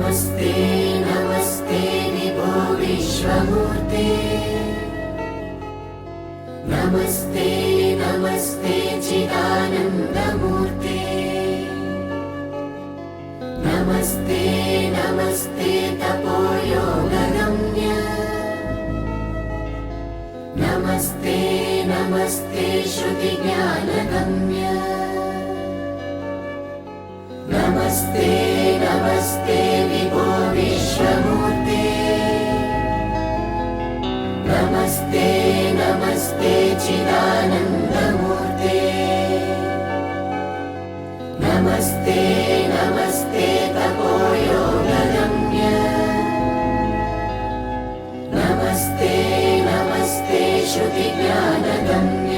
नमस्ते नमस्ते विभो विश्वमूर्ते नमस्ते नमस्ते चिदानन्दमूर्ते नमस्ते नमस्ते तपोयोगगम्य नमस्ते नमस्ते श्रुतिज्ञानगम्य नमस्ते नमस्ते विभो विश्वमूर्ते नमस्ते नमस्ते चिदानन्दमूर्ते नमस्ते नमस्ते तपोयोगगम्य नमस्ते नमस्ते श्रुतिज्ञानगम्य।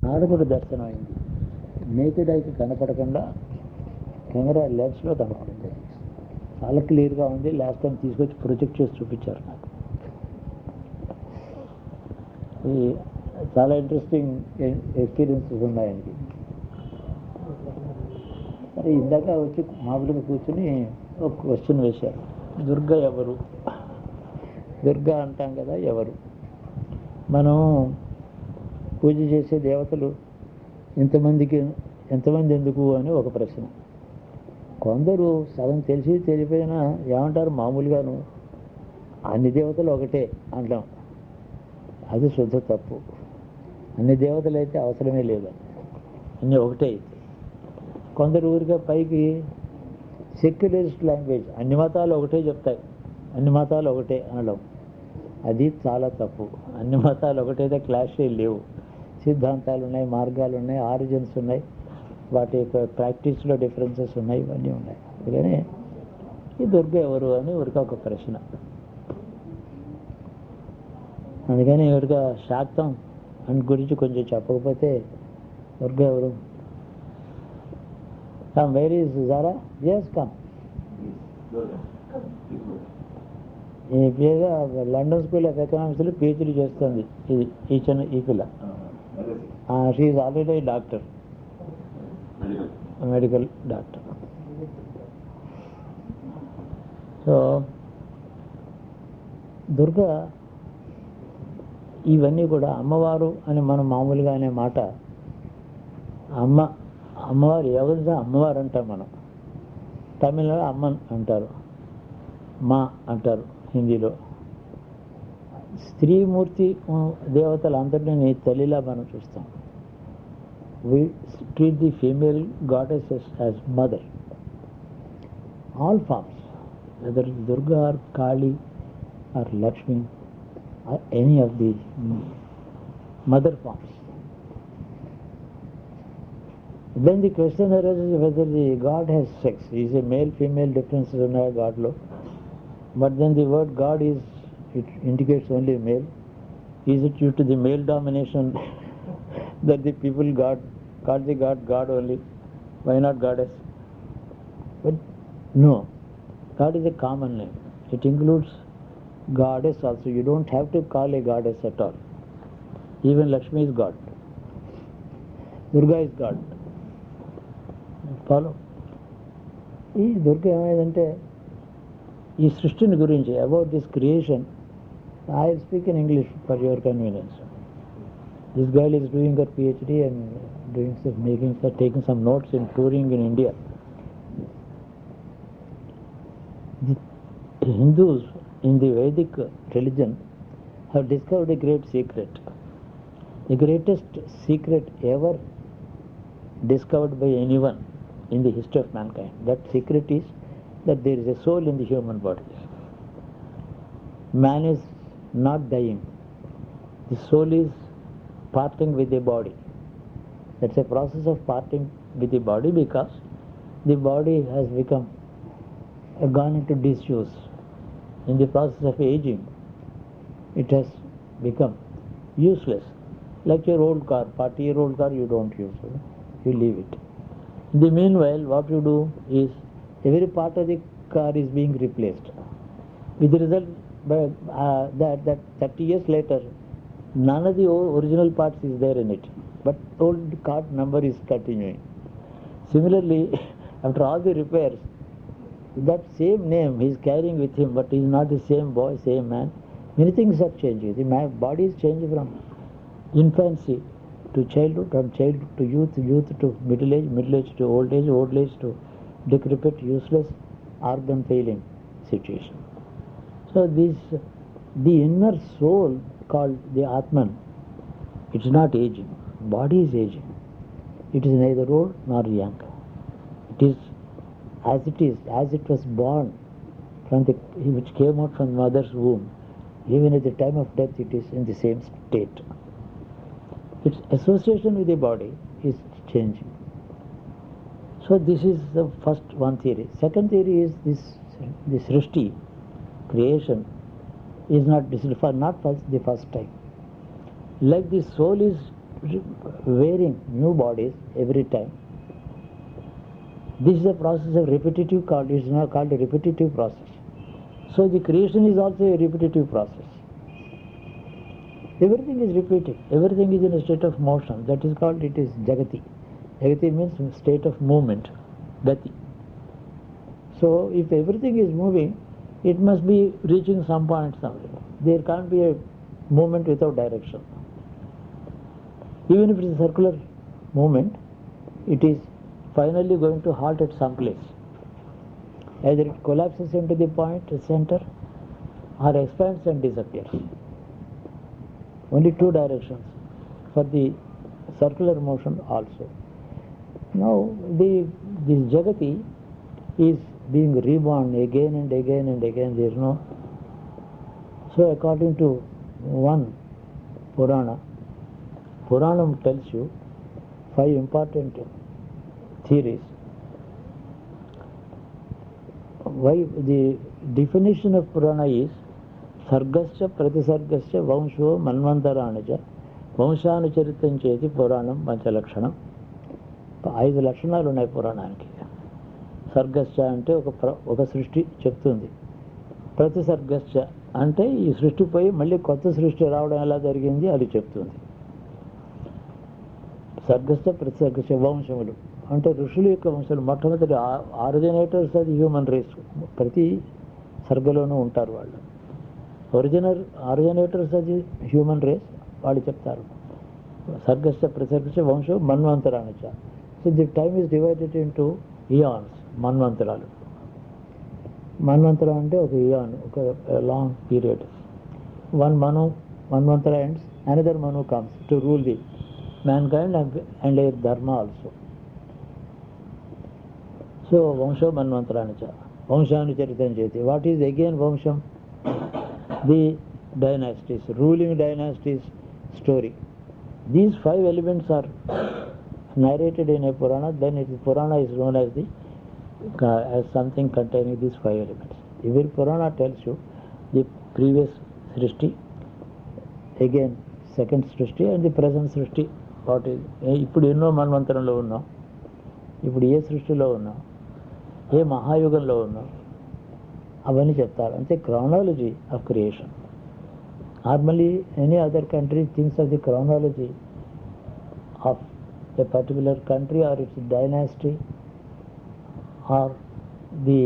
నారదుడు దర్శనం అయింది. నేకెడ్ ఐకి కనపడకుండా కెమెరా లెన్స్లో కనపడింది. చాలా క్లియర్గా ఉంది. లాస్ట్ టైం తీసుకొచ్చి ప్రొజెక్ట్ చేసి చూపించారు నాకు. ఈ చాలా ఇంట్రెస్టింగ్ ఎక్స్పీరియన్సెస్ ఉన్నాయండి. మరి ఇందాక వచ్చి మామూలుగా కూర్చొని ఒక క్వశ్చన్ వేశారు, దుర్గా ఎవరు? దుర్గా అంటాం కదా, ఎవరు? మనం పూజ చేసే దేవతలు ఎంతమంది ఎందుకు అని ఒక ప్రశ్న. కొందరు సగం తెలిసి తెలియపోయినా ఏమంటారు, మామూలుగాను అన్ని దేవతలు ఒకటే అంటాం. అది శుద్ధ తప్పు. అన్ని దేవతలు అయితే అవసరమే లేదు, అన్నీ ఒకటే అయితే. కొందరు ఊరిగా పైకి సెక్యులరిస్ట్ లాంగ్వేజ్, అన్ని మతాలు ఒకటే చెప్తాయి, అన్ని మతాలు ఒకటే అనడం, అది చాలా తప్పు. అన్ని మతాలు ఒకటైతే క్లాష్ లేవు. సిద్ధాంతాలు ఉన్నాయి, మార్గాలు ఉన్నాయి, ఆరిజిన్స్ ఉన్నాయి, వాటి యొక్క ప్రాక్టీస్లో డిఫరెన్సెస్ ఉన్నాయి, ఇవన్నీ ఉన్నాయి. అందుకని ఈ దుర్గా ఎవరు అని ఊరిక ఒక ప్రశ్న. అందుకని ఊరిక శాక్తం అని గురించి కొంచెం చెప్పకపోతే దుర్గా ఎవరు? Come, where is Zara? Yes come. ఈ పిల్ల లండన్ స్కూల్ ఆఫ్ ఎకనామిక్స్లో పిహెచ్డీ చేస్తుంది. ఈ పిల్ల she is already doctor, medical doctor. So Durga ఇవన్నీ కూడా అమ్మవారు అని మనం మామూలుగా అనే మాట, అమ్మవారు ఎవరిదా అమ్మవారు అంటాం మనం. తమిళలో అమ్మన్ అంటారు, మా అంటారు హిందీలో. స్త్రీమూర్తి దేవతలందరినీ తల్లిలా మనం చూస్తాం. We treat the female goddesses as mother. All forms, whether Durga or Kali or Lakshmi or any of the mother forms. Then the question arises whether the God has sex. Is a male-female differences in our God lo? But then the word God it indicates only male. Is it due to the male domination that the people call the God only? Why not goddess? But no, God is a common name. It includes goddess also. You don't have to call a goddess at all. Even Lakshmi is God. Durga is God. Follow? ఈ దుర్గ ఏమైందంటే ఈ సృష్టిని గురించి, about this creation, I will speak in English for your convenience. This girl is doing her PhD and taking some notes in touring in India. The Hindus in the Vedic religion have discovered a great secret. The greatest secret ever discovered by anyone in the history of mankind. That secret is that there is a soul in the human body. Man is not dying. The soul is parting with the body. That's a process of parting with the body because the body has gone into disuse. In the process of aging, it has become useless. Like your old car, 40-year-old car, you don't use it. You leave it. In the meanwhile, what you do is every part of the car is being replaced. With the result that 30 years later, none of the original parts is there in it. but old cart number is continuing. Similarly, after all the repairs, that same name he is carrying with him, but he is not the same boy, same man. Many things are changing. The body is changing from infancy to childhood, from childhood to youth, youth to middle age to old age to decrepit, useless, organ failing situation. So this, the inner soul called the Atman, it's not aging. Body is aging. It is neither old nor young. It is, as it was born from the, which came out from mother's womb. Even at the time of death, it is in the same state. Its association with the body is changing. So this is the first one theory. Second theory is this Srishti, creation, is not the first time. Like the soul is wearing new bodies every time. This is a process of repetitive it is now called a repetitive process. So the creation is also a repetitive process. Everything is repeating. Everything is in a state of motion. That is called, it is Jagati. Jagati means state of movement, Gati. So if everything is moving, it must be reaching some point somewhere. There can't be a movement without direction. Even if it is a circular movement, it is finally going to halt at some place. Either it collapses into the point, center, or expands and disappears. Only two directions for the circular motion also. Now, this Jagati is being reborn again and again and again. There is no. So, according to one Purana, Puranam tells you 5 important theories. Why the definition of Purana is Sargascha Pratisargascha Vansho Manvantaranaja Vanshanucharitam Cheti Puranam Panchalakshanam. 5 లక్షణాలు ఉన్నాయి పురాణానికి. సర్గశ్చ అంటే ఒక సృష్టి చెప్తుంది. ప్రతి సర్గశ్చ అంటే ఈ సృష్టి పోయి మళ్ళీ కొత్త సృష్టి రావడం ఎలా జరిగింది అది చెప్తుంది. సర్గశ్చ ప్రతి సర్గశ్చ వంశములు అంటే ఋషుల యొక్క వంశాలు. మొట్టమొదటి ఆరిజినేటర్స్ అది హ్యూమన్ రేస్. ప్రతి సర్గలోనూ ఉంటారు వాళ్ళు. ఆరిజినేటర్స్ అది హ్యూమన్ రేస్, వాళ్ళు చెప్తారు. సర్గశ్చ ప్రతి సర్గశ్చ వంశం మన్వంతరాణిచ. So the time is divided into aeons, మన్వంతరాలు. మన్వంతరం అంటే ఒక ఇయాన్, ఒక long period. One manvantara ends, another Manu comes to rule the mankind and their dharma also. So Vansho Manvantaranacha, Vanshanucharitam Cheti. What is again Vansham? The dynasties, ruling dynasties story. These 5 elements are narrated in a Purana, then Purana is known as something containing these 5 elements. Every Purana tells you the previous Srishti, again second Srishti and the present Srishti. What is, ఇప్పుడు ఎన్నో మన్వంతరంలో ఉన్నాం, ఇప్పుడు ఏ సృష్టిలో ఉన్నాం, ఏ మహాయుగంలో ఉన్నాం, అవన్నీ చెప్తారు. అంటే chronology of creation. Normally any other country thinks of the chronology of a particular country or its dynasty or the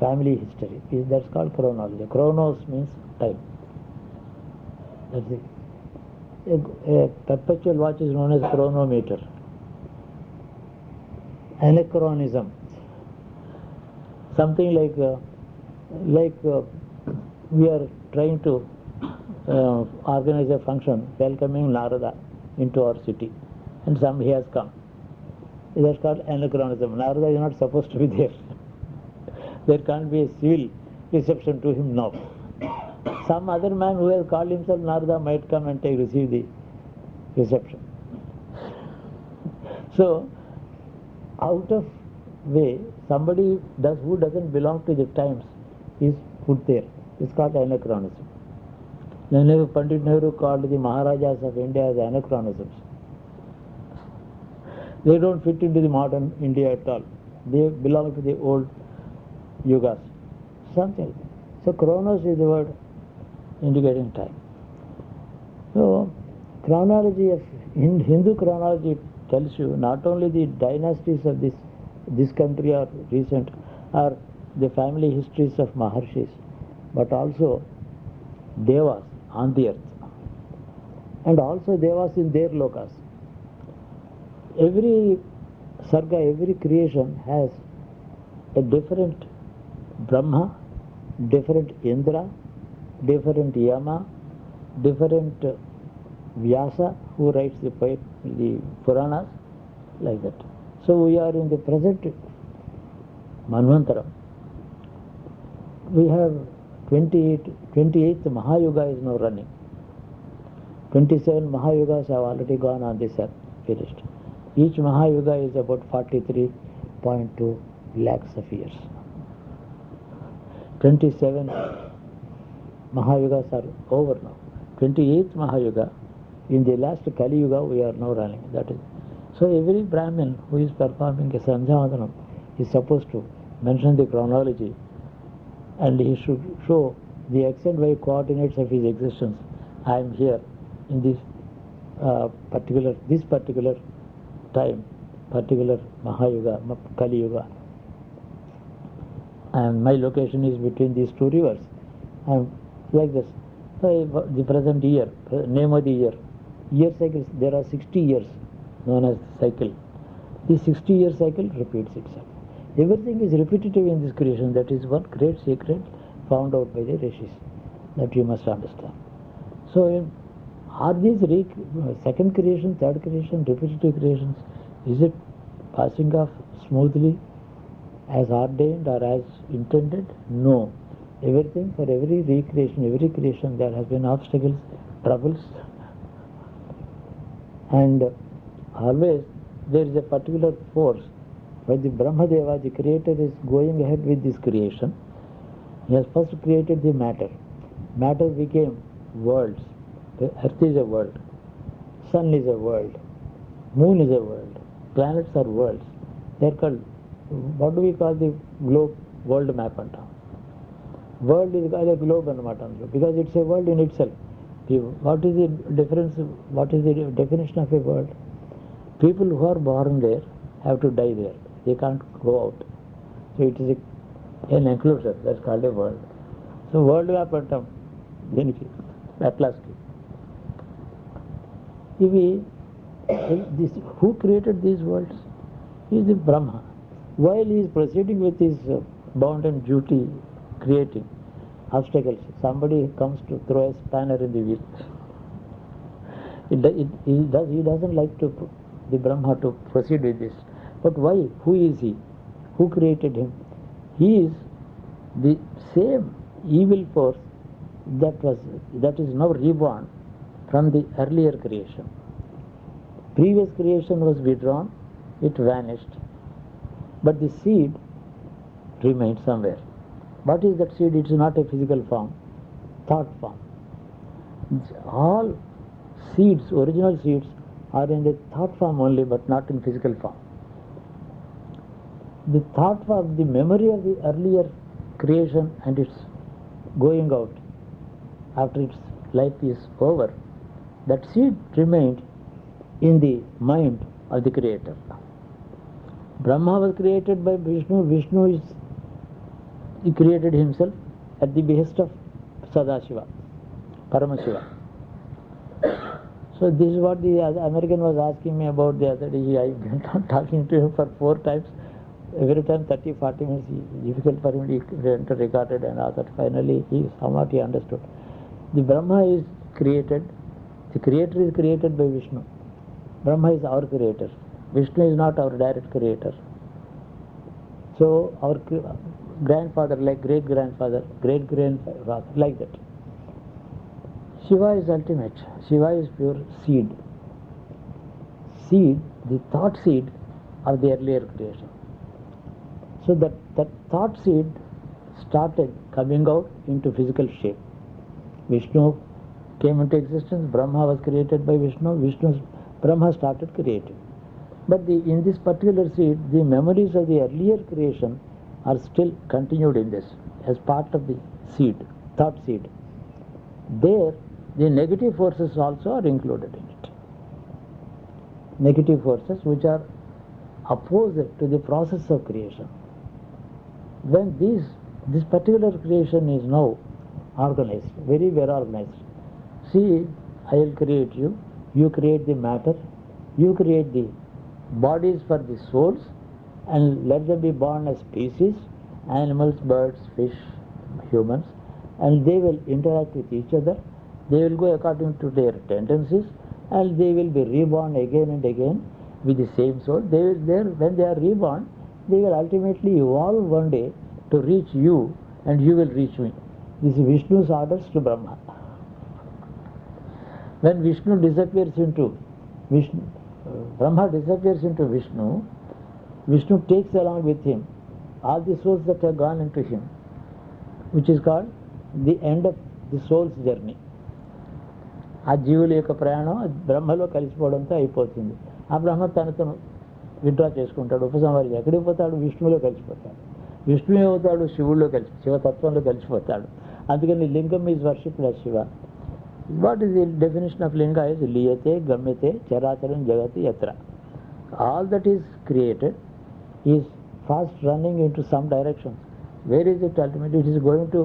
family history. That's called chronology. Chronos means time. That's it. A perpetual watch is known as chronometer. Anachronism. Something like we are trying to organize a function welcoming Narada into our city. And he has come. That's called anachronism. Narada is not supposed to be there. There can't be a civil reception to him now. Some other man who has called himself Narada might come and receive the reception. So, out of way, somebody who doesn't belong to the times is put there. It's called anachronism. Pandit Nehru called the Maharajas of India as anachronisms. They don't fit into the modern India at all. They belong to the old yugas. Something. So chronos is the word indicating time. So chronology of Hindu chronology tells you not only the dynasties of this country or recent, or the family histories of Maharshis, but also Devas on the earth, and also Devas in their lokas. Every Sarga, every creation has a different Brahma, different Indra, different Yama, different Vyasa, who writes the Puranas, like that. So we are in the present Manvantaram. We have 28th Mahayuga is now running. 27 Mahayugas have already gone on this earth, finished. Each Mahayuga is about 43.2 lakhs of years. 27 Mahayugas are over now. 28th Mahayuga, in the last Kali Yuga, we are now running. That is, so every Brahmin who is performing a Sandhyavandanam is supposed to mention the chronology, and he should show the X and Y coordinates of his existence. I am here in this particular time, particular Mahayuga, Kali Yuga, and my location is between these two rivers. I am like this. So the present year, name of the year cycles, there are 60 years known as cycle. This 60-year cycle repeats itself. Everything is repetitive in this creation. That is one great secret found out by the rishis that you must understand. So are these second creation, third creation, repetitive creations, is it passing off smoothly as ordained or as intended? No. Everything, for every recreation, every creation, there has been obstacles, troubles, and always there is a particular force. When the Brahmadeva, the creator, is going ahead with this creation, he has first created the matter. Matter became worlds. The earth is a world, sun is a world, moon is a world, planets are worlds. They are called, what do we call the globe? World map anta. World is called a globe anamata, because it's a world in itself. What is the difference? What is the definition of a world? People who are born there have to die there. They can't go out. So it is an enclosure. That's called a world. So world map antam. Atlas. Who created these worlds? He is the Brahma. While he is proceeding with his bounden duty, creating obstacles, somebody comes to throw a spanner in the wheel. He doesn't like the Brahma to proceed with this. But why? Who is he? Who created him? He is the same evil force that is now reborn from the earlier creation. Previous creation was withdrawn, it vanished, but the seed remained somewhere. What is that seed? It is not a physical form, thought form. All seeds, original seeds, are in the thought form only, but not in physical form. The thought form, the memory of the earlier creation and its going out after its life is over, that seed remained in the mind of the creator. Brahma was created by Vishnu. He created himself at the behest of Sadashiva, Paramashiva. So this is what the American was asking me about the other day. I went on talking to him for 4 times. Every time 30-40 minutes, difficult for him to record it and all that. Finally, he understood. The Brahma is created. The creator is created by Vishnu. Brahma is our creator. Vishnu is not our direct creator. So our grandfather, like great-grandfather, great-grandfather, like that. Shiva is ultimate. Shiva is pure seed. Seed, the thought seed of the earlier creation. So that thought seed started coming out into physical shape. Vishnu came into existence. Brahma was created by Vishnu. Brahma started creating. But in this particular seed, the memories of the earlier creation are still continued in this as part of the seed, thought seed. There, the negative forces also are included in it. negative forces which are opposite to the process of creation. When this particular creation is now organized, very well organized. See, I will create you, you create the matter, you create the bodies for the souls, and let them be born as species, animals, birds, fish, humans, and they will interact with each other. They will go according to their tendencies, and they will be reborn again and again with the same soul. When they are reborn, they will ultimately evolve one day to reach you, and you will reach me. This is Vishnu's orders to Brahma. When Vishnu disappears into Vishnu, Brahma disappears into Vishnu, Vishnu takes along with him all the souls that have gone into him, which is called the end of the soul's journey. ఆ జీవుల యొక్క ప్రయాణం బ్రహ్మలో కలిసిపోవడంతో అయిపోతుంది. ఆ బ్రహ్మ తను withdraw చేసుకుంటాడు, ఉపసంహారం. ఎక్కడికి పోతాడు? విష్ణువులో కలిసిపోతాడు. విష్ణువు ఏమవుతాడు? శివుల్లో శివతత్వంలో కలిసిపోతాడు. అందుకని lingam is worshipped as Shiva. What is the definition of linga? ఇస్ లీయతే గమ్యతే చరాచరం జగతి యత్ర. All that is created is fast running into some direction. Where is it ultimately? It is going to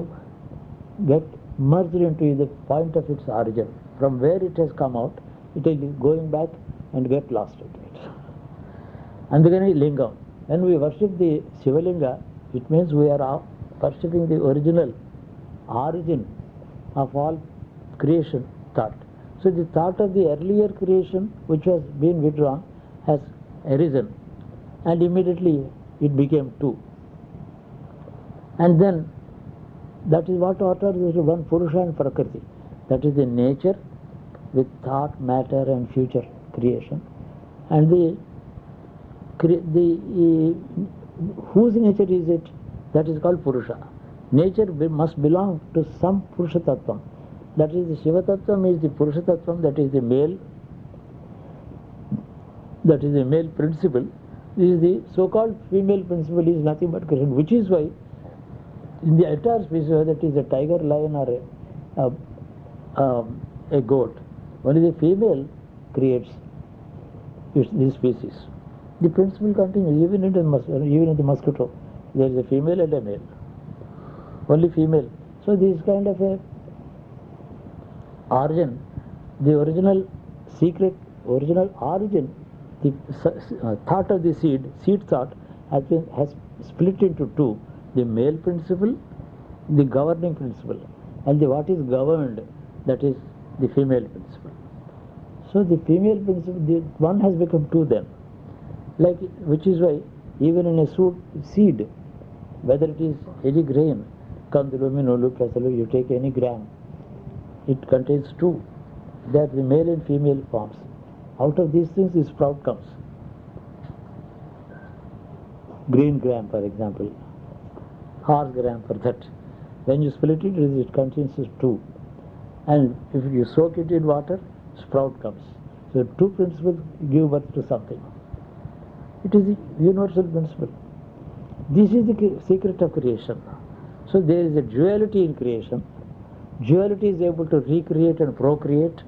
get merged into the point of its origin. From where it has come out, it is going back and get lost into it. Andukani lingam. When we worship the Shivalinga, it means we are worshipping the original origin of all creation thought. So the thought of the earlier creation, which was being withdrawn, has arisen, and immediately it became two. And then that is what order is one Purusha and Prakriti. That is the nature with thought, matter and future creation. And whose nature is it? That is called Purusha. Nature must belong to some Purusha Tattvam. That is the Shiva Tattvam is the Purusha Tattvam, that is the male principle. This is the so-called female principle is nothing but creation, which is why in the entire species, whether it is a tiger, lion or a goat, only the female creates this species. The principle continues even in the mosquito. There is a female and a male. Only female. So this kind of a origin, the original origin, the thought of the seed thought has split into two: the male principle, the governing principle, and what is governed, that is the female principle. So the female principle, one has become two then. Which is why even in a seed, whether it is any grain, kandulu, minulu, pesalu, you take any gram, it contains two. They are the male and female forms. Out of these things, the sprout comes. Green gram, for example, horse gram for that. When you split it, it contains two. And if you soak it in water, sprout comes. So two principles give birth to something. It is the universal principle. This is the secret of creation. So there is a duality in creation. Duality is able to recreate and procreate.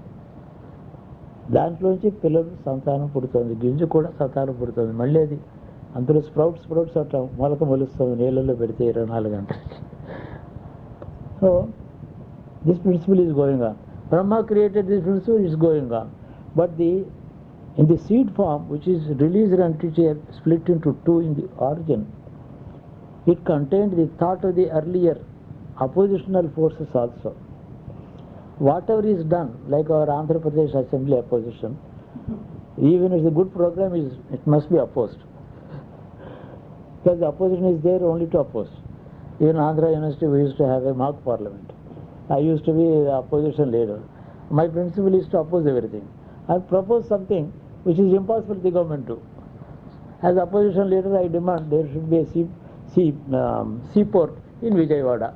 దాంట్లోంచి పిల్లలు సంతానం పుడుతుంది, గింజ కూడా సంతానం పుడుతుంది. మళ్ళీ అది అందులో స్ప్రౌట్స్ అంటాం, మొలక మొలుస్తుంది నీళ్ళల్లో పెడితే 24 గంటలకి. So this principle is going on. Brahma created this principle, is going on. But in the seed form, which is released and split into two in the origin, it contained the thought of the earlier oppositional forces also. Whatever is done, like our Andhra Pradesh Assembly opposition, even if the good program is, it must be opposed. Because the opposition is there only to oppose. Even Andhra University, we used to have a mock parliament. I used to be the opposition leader. My principle is to oppose everything. I propose something which is impossible for the government to. As opposition leader, I demand there should be a seaport in Vijayawada.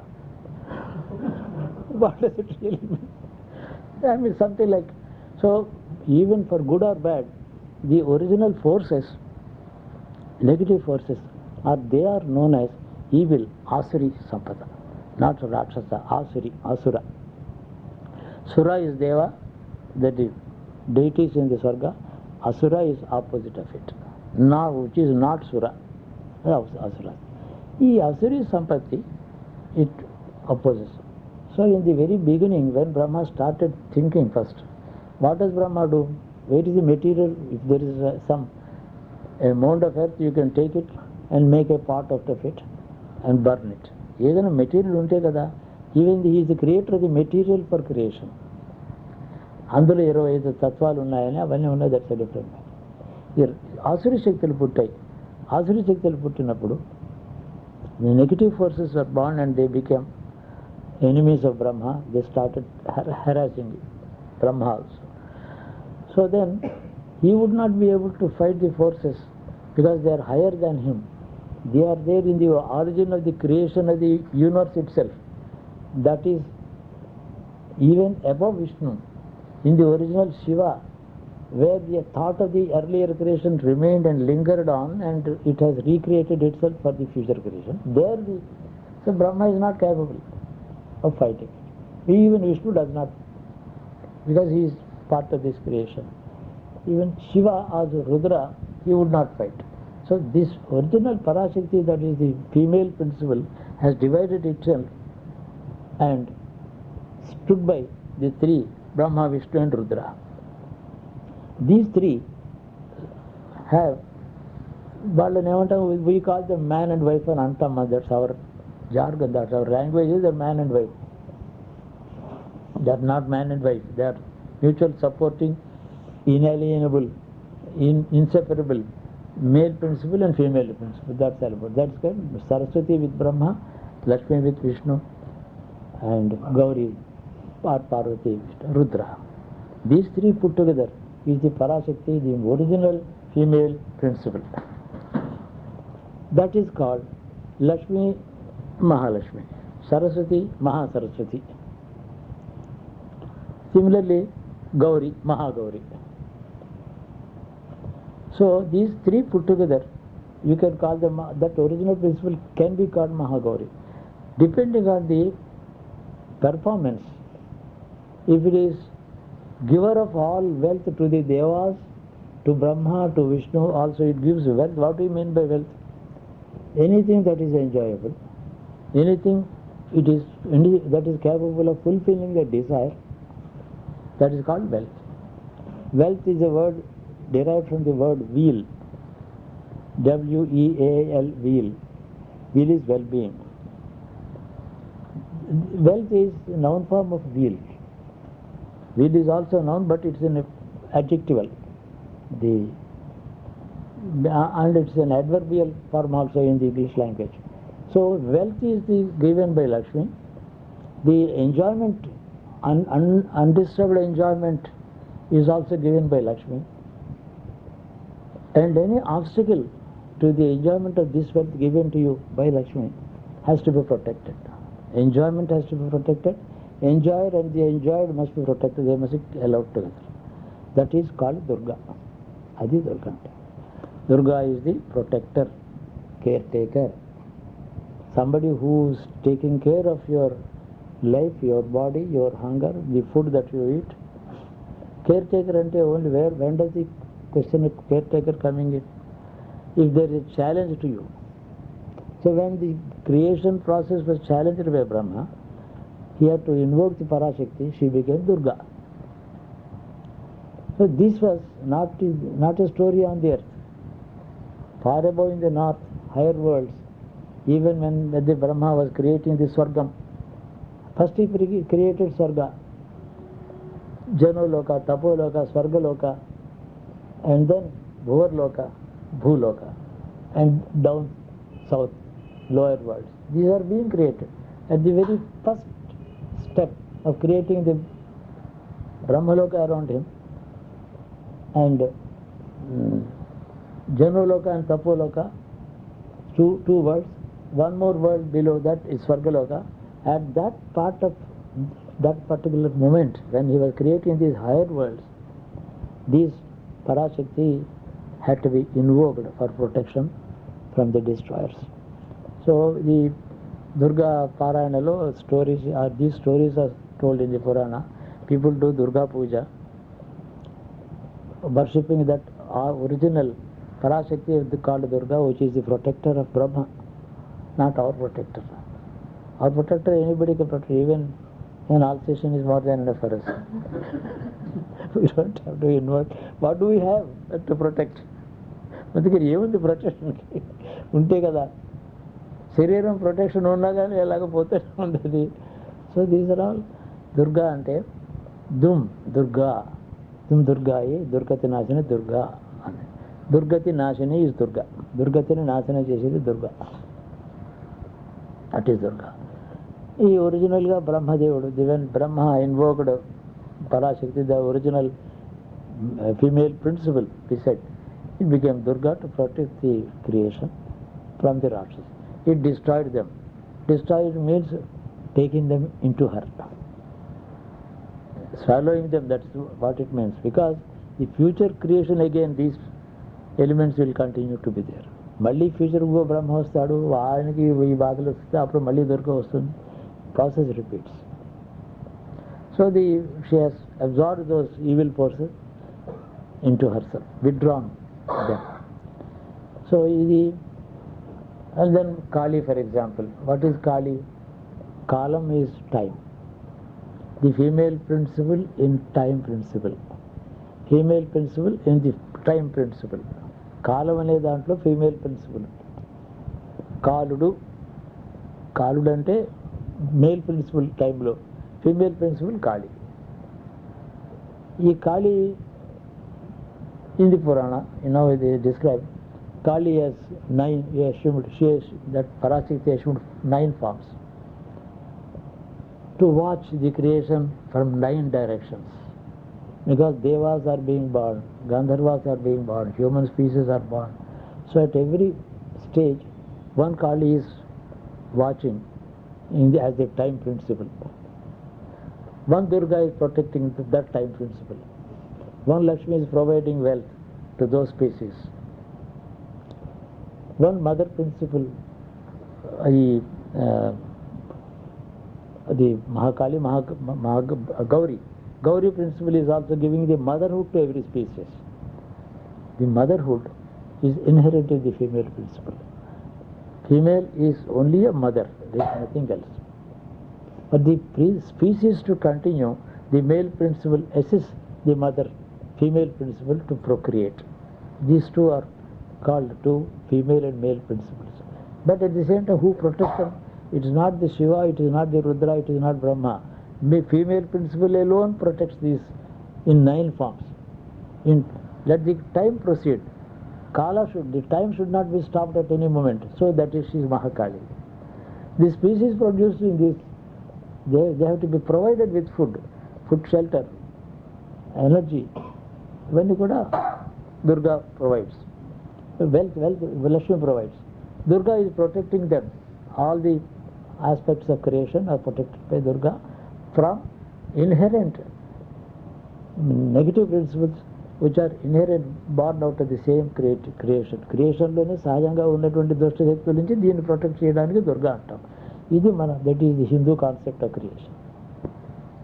What does it really mean? I mean something like, so even for good or bad, the original forces, negative forces, they are known as evil, Asuri Sampada, not Rakshasa, Asura. Sura is Deva, that is deities in the Swarga. Asura is opposite of it. Now, which is not Sura, Asura. The Asuri Sampatti, it opposes. So in the very beginning, when Brahma started thinking first, what does Brahma do? Where is the material? If there is some a mound of earth, you can take it and make a pot out of it and burn it. ఏదైనా material ఉంటే కదా, even he is the creator of the material for creation. అందులో 25 తత్వాలు ఉన్నాయని అవన్నీ ఉన్నాయి. That's a different. Asuri శక్తులు పుట్టాయి. ఆసురి శక్తులు పుట్టినప్పుడు the negative forces were born and they became enemies of Brahma. They started harassing Brahma also. So then he would not be able to fight the forces because they are higher than him. They are there in the origin of the creation of the universe itself. That is even above Vishnu. In the original Shiva, where the thought of the earlier creation remained and lingered on, and it has recreated itself for the future creation. So Brahma is not capable of fighting. Even Vishnu does not, because he is part of this creation. Even Shiva as Rudra, he would not fight. So this original Parashakti, that is the female principle, has divided itself and stood by the three, Brahma, Vishnu and Rudra. These three have, we call them man and wife and Antama. That's our jargon, that's our language, is man and wife. They are not man and wife. They are mutual supporting, inalienable, inseparable, male principle and female principle. That's all about. That's called Saraswati with Brahma, Lakshmi with Vishnu, and Gauri or Parvati with Rudra. These three put together is the Parashakti, the original female principle. That is called Lakshmi Mahalakshmi, Saraswati Mahasaraswati. Similarly, Gauri Mahagauri. So these three put together, you can call them, that original principle can be called Mahagauri. Depending on the performance, if it is giver of all wealth to the Devas, to Brahma, to Vishnu, also it gives wealth. What do you mean by wealth? Anything that is enjoyable, anything that is capable of fulfilling the desire, that is called wealth. Wealth is a word derived from the word weal, W-E-A-L, weal. Weal is well-being. Wealth is a noun form of weal. Weal is also noun, but it's an adjectival. And it's an adverbial form also in the English language. So wealth is given by Lakshmi. The enjoyment, undisturbed enjoyment, is also given by Lakshmi. And any obstacle to the enjoyment of this wealth given to you by Lakshmi has to be protected. Enjoyment has to be protected. Enjoyer and the enjoyed must be protected. They must be allowed together. That is called Durga. Adi Durga. Durga is the protector, caretaker. Somebody who is taking care of your life, your body, your hunger, the food that you eat. Caretaker ante only when does the question of caretaker coming in? If there is a challenge to you. So when the creation process was challenged by Brahma, he had to invoke the Parashakti, she became Durga. So this was not a story on the earth. Far above in the north, higher worlds, even when the Brahma was creating the Swargam, first he created Swarga, Janoloka, Tapoloka, Swargaloka, and then Bhuvarloka, Bhuloka, and down south, lower worlds. These are being created. At the very first step of creating the Brahmaloka around him, and Janoloka and Tapoloka, two worlds, one more world below that is Swargaloka. At that part of that particular moment, when he was creating these higher worlds, these Parashakti had to be invoked for protection from the destroyers. So the Durga Parayanalo stories, these stories are told in the Purana. People do Durga Puja, worshipping that original Parashakti is called Durga, which is the protector of Brahma, not our protector. Our protector, anybody can protect, even an Alsatian is more than enough for us. We don't have to invert. What do we have to protect? అందుకని ఏముంది ప్రొటెక్షన్కి? ఉంటే కదా, శరీరం protection ఉన్నా కానీ ఎలాగపోతే ఉంటుంది. So these are all. Durga అంటే దుర్గా దుర్గాయి దుర్గతి నాశిని దుర్గా అని. దుర్గతి నాశిని ఈజ్ దుర్గా. దుర్గతిని నాశనం చేసేది దుర్గా. At is Durga. ఈ ఒరిజినల్గా బ్రహ్మదేవుడు, then Brahma invoked Parashakti, the original female principle, he said it became Durga to protect the creation from the Rakshas. It destroyed them. Destroyed means taking them into her, swallowing them. That's what it means, because the future creation again these elements will continue to be there. మళ్ళీ future బ్రహ్మ వస్తాడు, ఆయనకి ఈ బాధలు వస్తే అప్పుడు మళ్ళీ దుర్గ వస్తుంది. Process repeats. So she has absorbed those evil forces into herself, withdrawn them. So and then Kali, for example. What is Kali? Kalam is time. The female principle in time principle. Female principle in the time principle. కాలం అనే దాంట్లో female principle. కాలుడు అంటే male principle టైంలో, female principle Kali. ఈ Kali in the Purana, ఇది describe Kali as 9, that Parashakti assumed 9 forms to watch the creation from 9 directions, because devas are being born, Gandharvas are being born, human species are born. So at every stage one Kali is watching as the time principle. One Durga is protecting that time principle. One Lakshmi is providing wealth to those species. One mother principle, the Mahakali, Gauri principle is also giving the motherhood to every species. The motherhood is inherent in the female principle. Female is only a mother, there is nothing else. For the species to continue, the male principle assists the mother, female principle, to procreate. These two are called two female and male principles. But at the same time, who protects them? It is not the Shiva, it is not the Rudra, it is not Brahma. Female principle alone protects these in 9 forms. Let the time proceed. The time should not be stopped at any moment. So that is, she is Mahakali. The species produced in this, they have to be provided with food, shelter, energy. When kuda Durga provides. Wealth, Lakshmi provides. Durga is protecting them. All the aspects of creation are protected by Durga from inherent negative principles which are inherent, born out of the same creation. Creationలోనే సహజంగా ఉన్నటువంటి దుష్ట శక్తుల నుంచి దీన్ని protect చేయడానికి దుర్గా అంటాం. ఇది that is the Hindu concept of creation.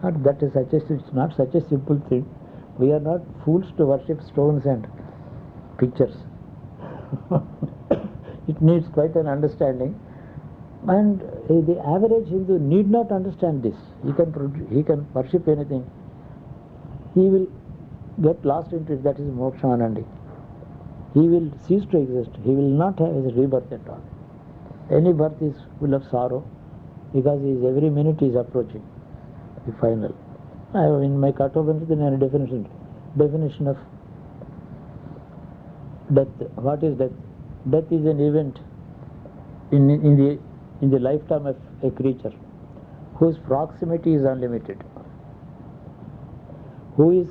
It's not such a simple thing. We are not fools to worship stones and pictures. It needs quite an understanding, and the average Hindu need not understand this. He can worship anything. He will get lost into it. That is moksha anandi. He will cease to exist. He will not have his rebirth at all. Any birth is full of sorrow, because every minute is approaching the final. In my Kathopanishad, there is a definition of death. What is death? Death is an event in the lifetime of a creature whose proximity is unlimited, whose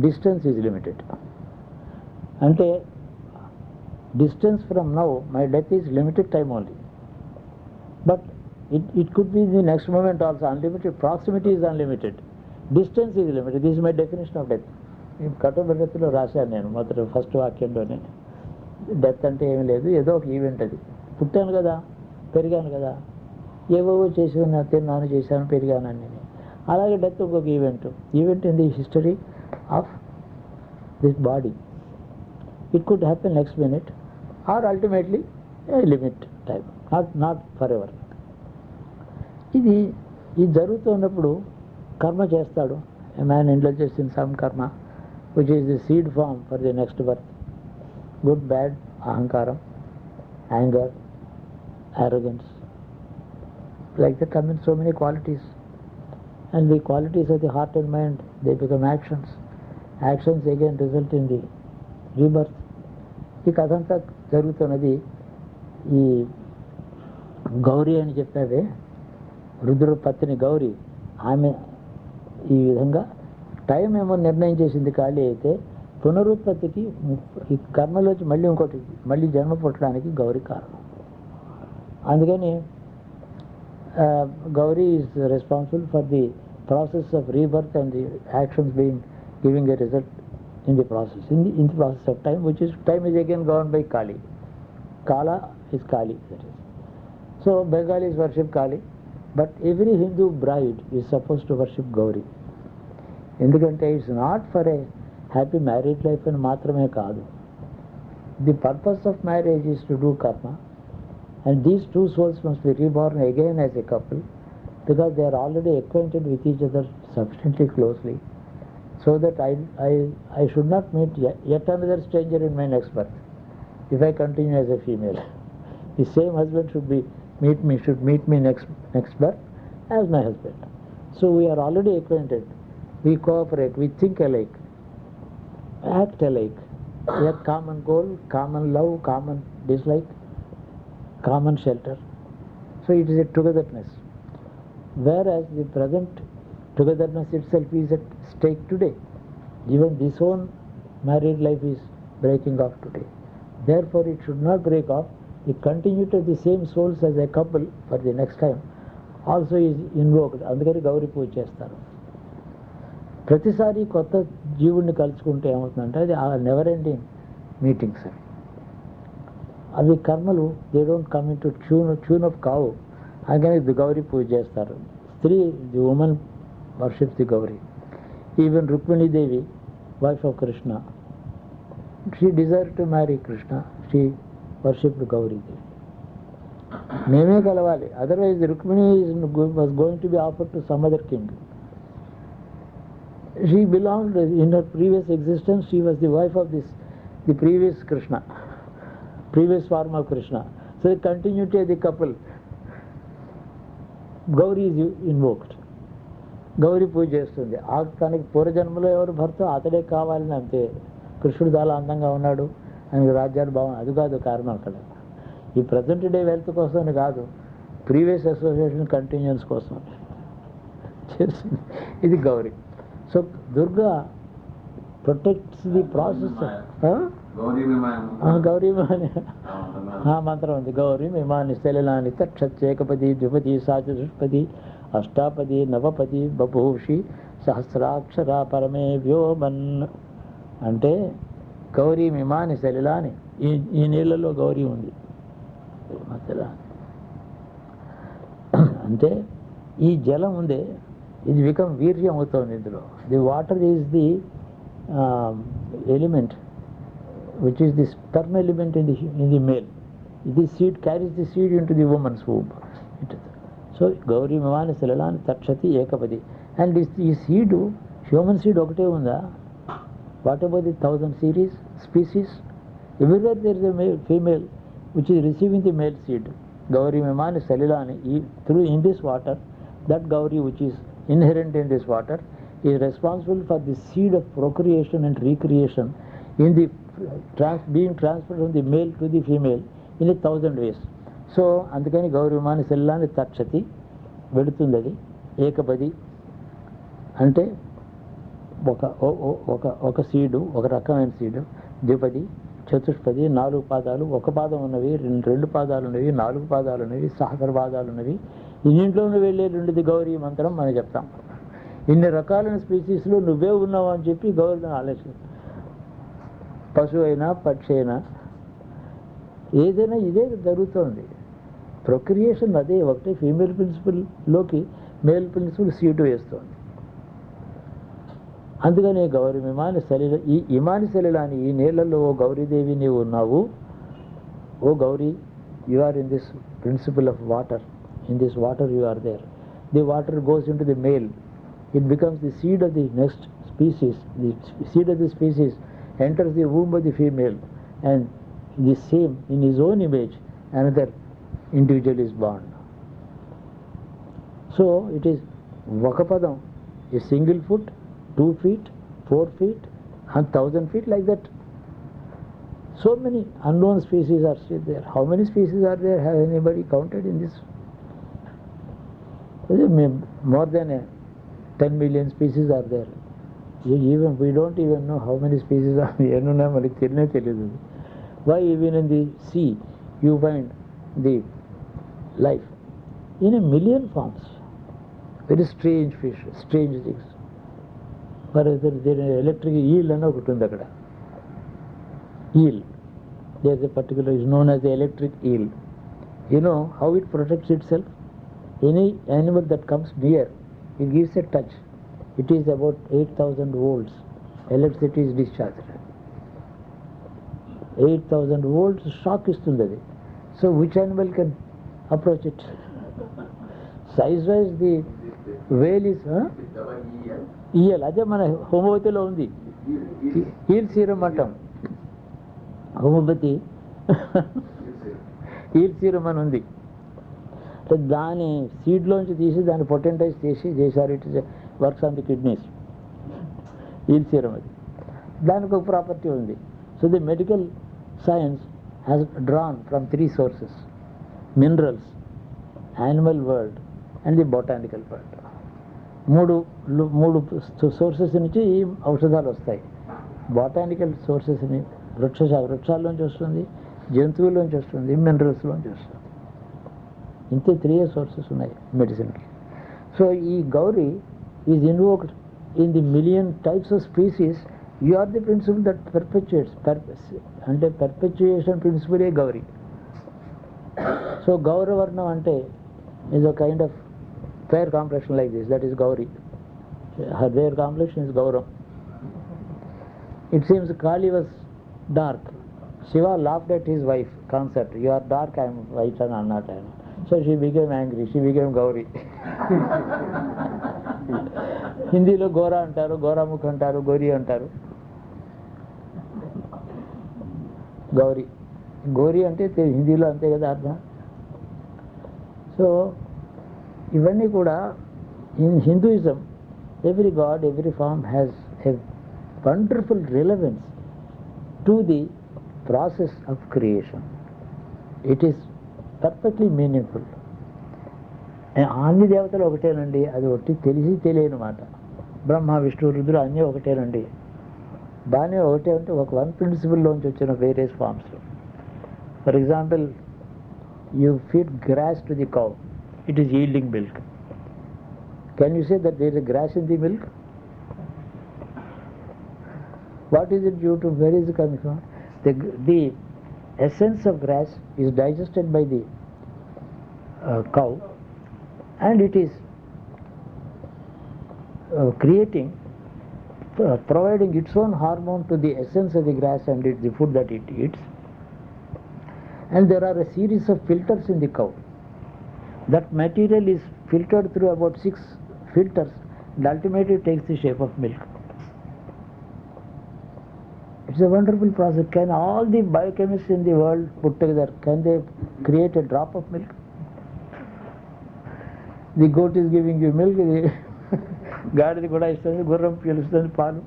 distance is limited. Ante distance from now, my death is limited time only, but it could be the next moment also. Unlimited proximity is unlimited, distance is limited. This is my definition of death. కఠోపనిషత్తులో రాశాను నేను మొదటి first వాక్యంలోనే. Death అంటే ఏమీ లేదు, ఏదో ఒక event. అది పుట్టాను కదా, పెరిగాను కదా, ఏవేవో చేసి తిన్నాను, చేశాను, పెరిగాను అని. అలాగే డెత్ ఇంకొక event in the history of this body. It could happen next minute or ultimately a limit time, not forever. ఇది జరుగుతున్నప్పుడు కర్మ చేస్తాడు. A man indulges in some karma which is the seed form for the next birth. Good, bad, ahankaram, anger, arrogance, like that come in so many qualities. And the qualities of the heart and mind, they become actions. Actions again result in the rebirth. ఈ కథ అంతా జరుగుతున్నది ఈ గౌరీ అని చెప్పావే, రుద్రుడు పత్ని గౌరీ, ఆమె ఈ విధంగా time ఏమో నిర్ణయం చేసింది ఖాళీ అయితే పునరుత్పత్తికి ఈ కర్మలోంచి మళ్ళీ జన్మ పుట్టడానికి గౌరీ కారణం. అందుకని Gauri is responsible for the process of rebirth and the actions being giving a result in the process of time, which is time is again governed by Kali. Kala is Kali, that is. So Bengalis worship Kali, but every Hindu bride is supposed to worship Gauri. Endukante it's not for a happy married life and maatrame kaadu. The purpose of marriage is to do karma, and these two souls must be reborn again as a couple because they are already acquainted with each other sufficiently closely, so that I should not meet yet another stranger in my next birth if I continue as a female. The same husband should meet me next birth as my husband. So we are already acquainted, we cooperate, we think alike, act alike. We have common goal, common love, common dislike, common shelter. So it is a togetherness. Whereas the present togetherness itself is at stake today. Even this own married life is breaking off today. Therefore it should not break off. The continuity of the same souls as a couple for the next time also is invoked. అందుకని గౌరీ పూజ చేస్తారు. ప్రతిసారి కొత్త జీవుడిని కలుసుకుంటే ఏమవుతుందంటే అది ఆ never ending meetings. అవి కర్మలు they don't come in to tune of కావు. అందుకని గౌరీ పూజ చేస్తారు. స్త్రీ, the women worships the Gauri. Even Rukmini Devi, wife of Krishna, she desired to marry Krishna. She worshipped Gauri Devi. Meme kalavali. Otherwise, Rukmini was going to be offered to some other king. She belonged, in her previous existence, she was the wife of the previous Krishna, previous form of Krishna. So the continuity of the couple, Gauri is invoked. Gauri పూజ చేస్తుంది. తనకి పూర్వజన్మలో ఎవరు భర్త అతడే కావాలని, అంతే. కృష్ణుడు చాలా అందంగా ఉన్నాడు, ఆయనకి రాజ్యాలు బాగుంది, అది కాదు కారణం అక్కడ. ఈ ప్రజెంట్ డే వెల్త్ కోసం కాదు, ప్రీవియస్ అసోసియేషన్ కంటిన్యూన్స్ కోసం చేస్తుంది. ఇది Gauri. So Durga protects the process. Gauri మంత్రం ఉంది. గౌరీ మిమాని స్థలాని తక్షేకపది ద్విపది సాచతుష్పది అష్టాపది నవపది బభూషి సహస్రాక్షర పరమే వ్యోమన్. అంటే గౌరీ మిమాని సలిలాని, ఈ నీళ్ళలో గౌరీ ఉంది. అంటే ఈ జలం ఉందే, ఇది వీర్యం అవుతుంది ఇందులో. The water is the element which is the sperm element in the male. ఇది seed carries the seed into the women's womb. So Gauri మిమాని సలిలాని తక్షతి ఏకపది. అండ్ ఈ సీడు, హ్యూమన్ సీడ్ ఒకటే ఉందా? What about the 1000 species? Everywhere there is a female which is receiving the male seed. Gauri Mimani Salilani, through in this water, that Gauri which is inherent in this water is responsible for the seed of procreation and recreation in the being transferred from the male to the female in 1000 ways. So అందుకని గౌరీ విమాని సెల్లాని తక్షతి వెడుతుంది. అది ఏకపది అంటే ఒక seed, ఒక రకమైన seed. ద్విపది, చతుష్పది, 4 పాదాలు, 1 పాదం ఉన్నవి, 2 పాదాలు ఉన్నవి, 4 పాదాలు ఉన్నవి, సహస్ర పాదాలు ఉన్నవి. ఇన్నింట్లోనూ వెళ్ళే 2 గౌరీ మంత్రం మనం చెప్తాం. ఇన్ని రకాలైన స్పీసీస్లో నువ్వే ఉన్నావు అని చెప్పి గౌరీని ఆలోచన. పశువు అయినా పక్షి అయినా ఏదైనా ఇదే జరుగుతుంది. ప్రొక్రియేషన్ అదే ఒకటే. ఫీమేల్ ప్రిన్సిపల్లోకి మేల్ ప్రిన్సిపల్ సీటు వేస్తుంది. అందుకనే గౌరీ ఇమాని సలిల, ఈ ఇమాని సలిలాని ఈ నీళ్ళల్లో ఓ గౌరీదేవి నీవు ఉన్నావు. ఓ Gauri, you are in this principle of water. In this water you are there. The water goes into the male. It becomes the seed of the next species. The seed of the species enters the womb of the female, and the same, in his own image, another individual is born. So it is Vakapadam, a single foot, 2 feet, 4 feet, 1,000 feet, like that. So many unknown species are still there. How many species are there? Has anybody counted in this? More than 10 million species are there. Even we don't even know how many species are there. Why even in the sea you find the life in a million forms? Very strange fish, strange things. For example, there is electric eel and okutundakada. Eel. There is a particular, is known as the electric eel. You know how it protects itself? Any animal that comes near, it gives a touch. It is about 8,000 volts. Electricity is discharged. 8,000 volts shock istundi. So which animal can approach it? Size wise the whale is eel. Ade mana homopathylo undi. Eel serum antam. Homopathy eel serum అని ఉంది. దాని సీడ్లోంచి తీసి దాన్ని potentize చేశారు. It works on the kidneys. Eel serum అది. దానికి ఒక property ఉంది. So the medical science has drawn from 3 sources: minerals, animal world and the botanical world. మూడు సోర్సెస్ నుంచి ఈ ఔషధాలు వస్తాయి. బొటానికల్ సోర్సెస్ని వృక్షాల్లోంచి వస్తుంది, జంతువుల్లోంచి వస్తుంది, మినరల్స్లోంచి వస్తుంది. ఇంతే 3 sources ఉన్నాయి మెడిసిన్కి. సో ఈ Gauri is invoked in the million types of species. You are the principle that perpetuates. అంటే పర్పెచుయేషన్ ప్రిన్సిపలే గౌరీ. సో గౌరవర్ణం అంటే is a kind of fair complexion like this. That is Gauri. Their complexion is గౌరం. It seems Kali was dark. Shiva laughed at his wife concept. You are dark, I am white and I am not. So she became angry. She became Gauri. హిందీలో గోరా అంటారు, గోరాముఖ్ అంటారు, గోరి అంటారు. గౌరీ, గోరి అంటే హిందీలో అంతే కదా అర్థం. సో ఇవన్నీ కూడా in Hinduism every god, every form has a wonderful relevance to the process of creation. It is perfectly meaningful. అన్ని దేవతలు ఒకటేనండి, అది ఒకటి తెలిసి తెలియని మాట. బ్రహ్మ, విష్ణు, రుద్రుడు అన్నీ ఒకటేనండి. బాగానే ఒకటే అంటే ఒక వన్ ప్రిన్సిపల్లోంచి వచ్చిన వేరియస్ ఫార్మ్స్లో. For example, you feed grass to the cow, it is yielding milk. Can you say that there is a grass in the milk? What is it due to? Where is it coming from? The essence of grass is digested by the cow, and it is providing its own hormone to the essence of the grass and the food that it eats. And there are a series of filters in the cow. That material is filtered through about 6 filters and ultimately takes the shape of milk. It's a wonderful process. Can all the biochemists in the world put together, can they create a drop of milk? The goat is giving you milk, గాడిద కూడా ఇస్తుంది, గుర్రం పీలుస్తుంది పాలు.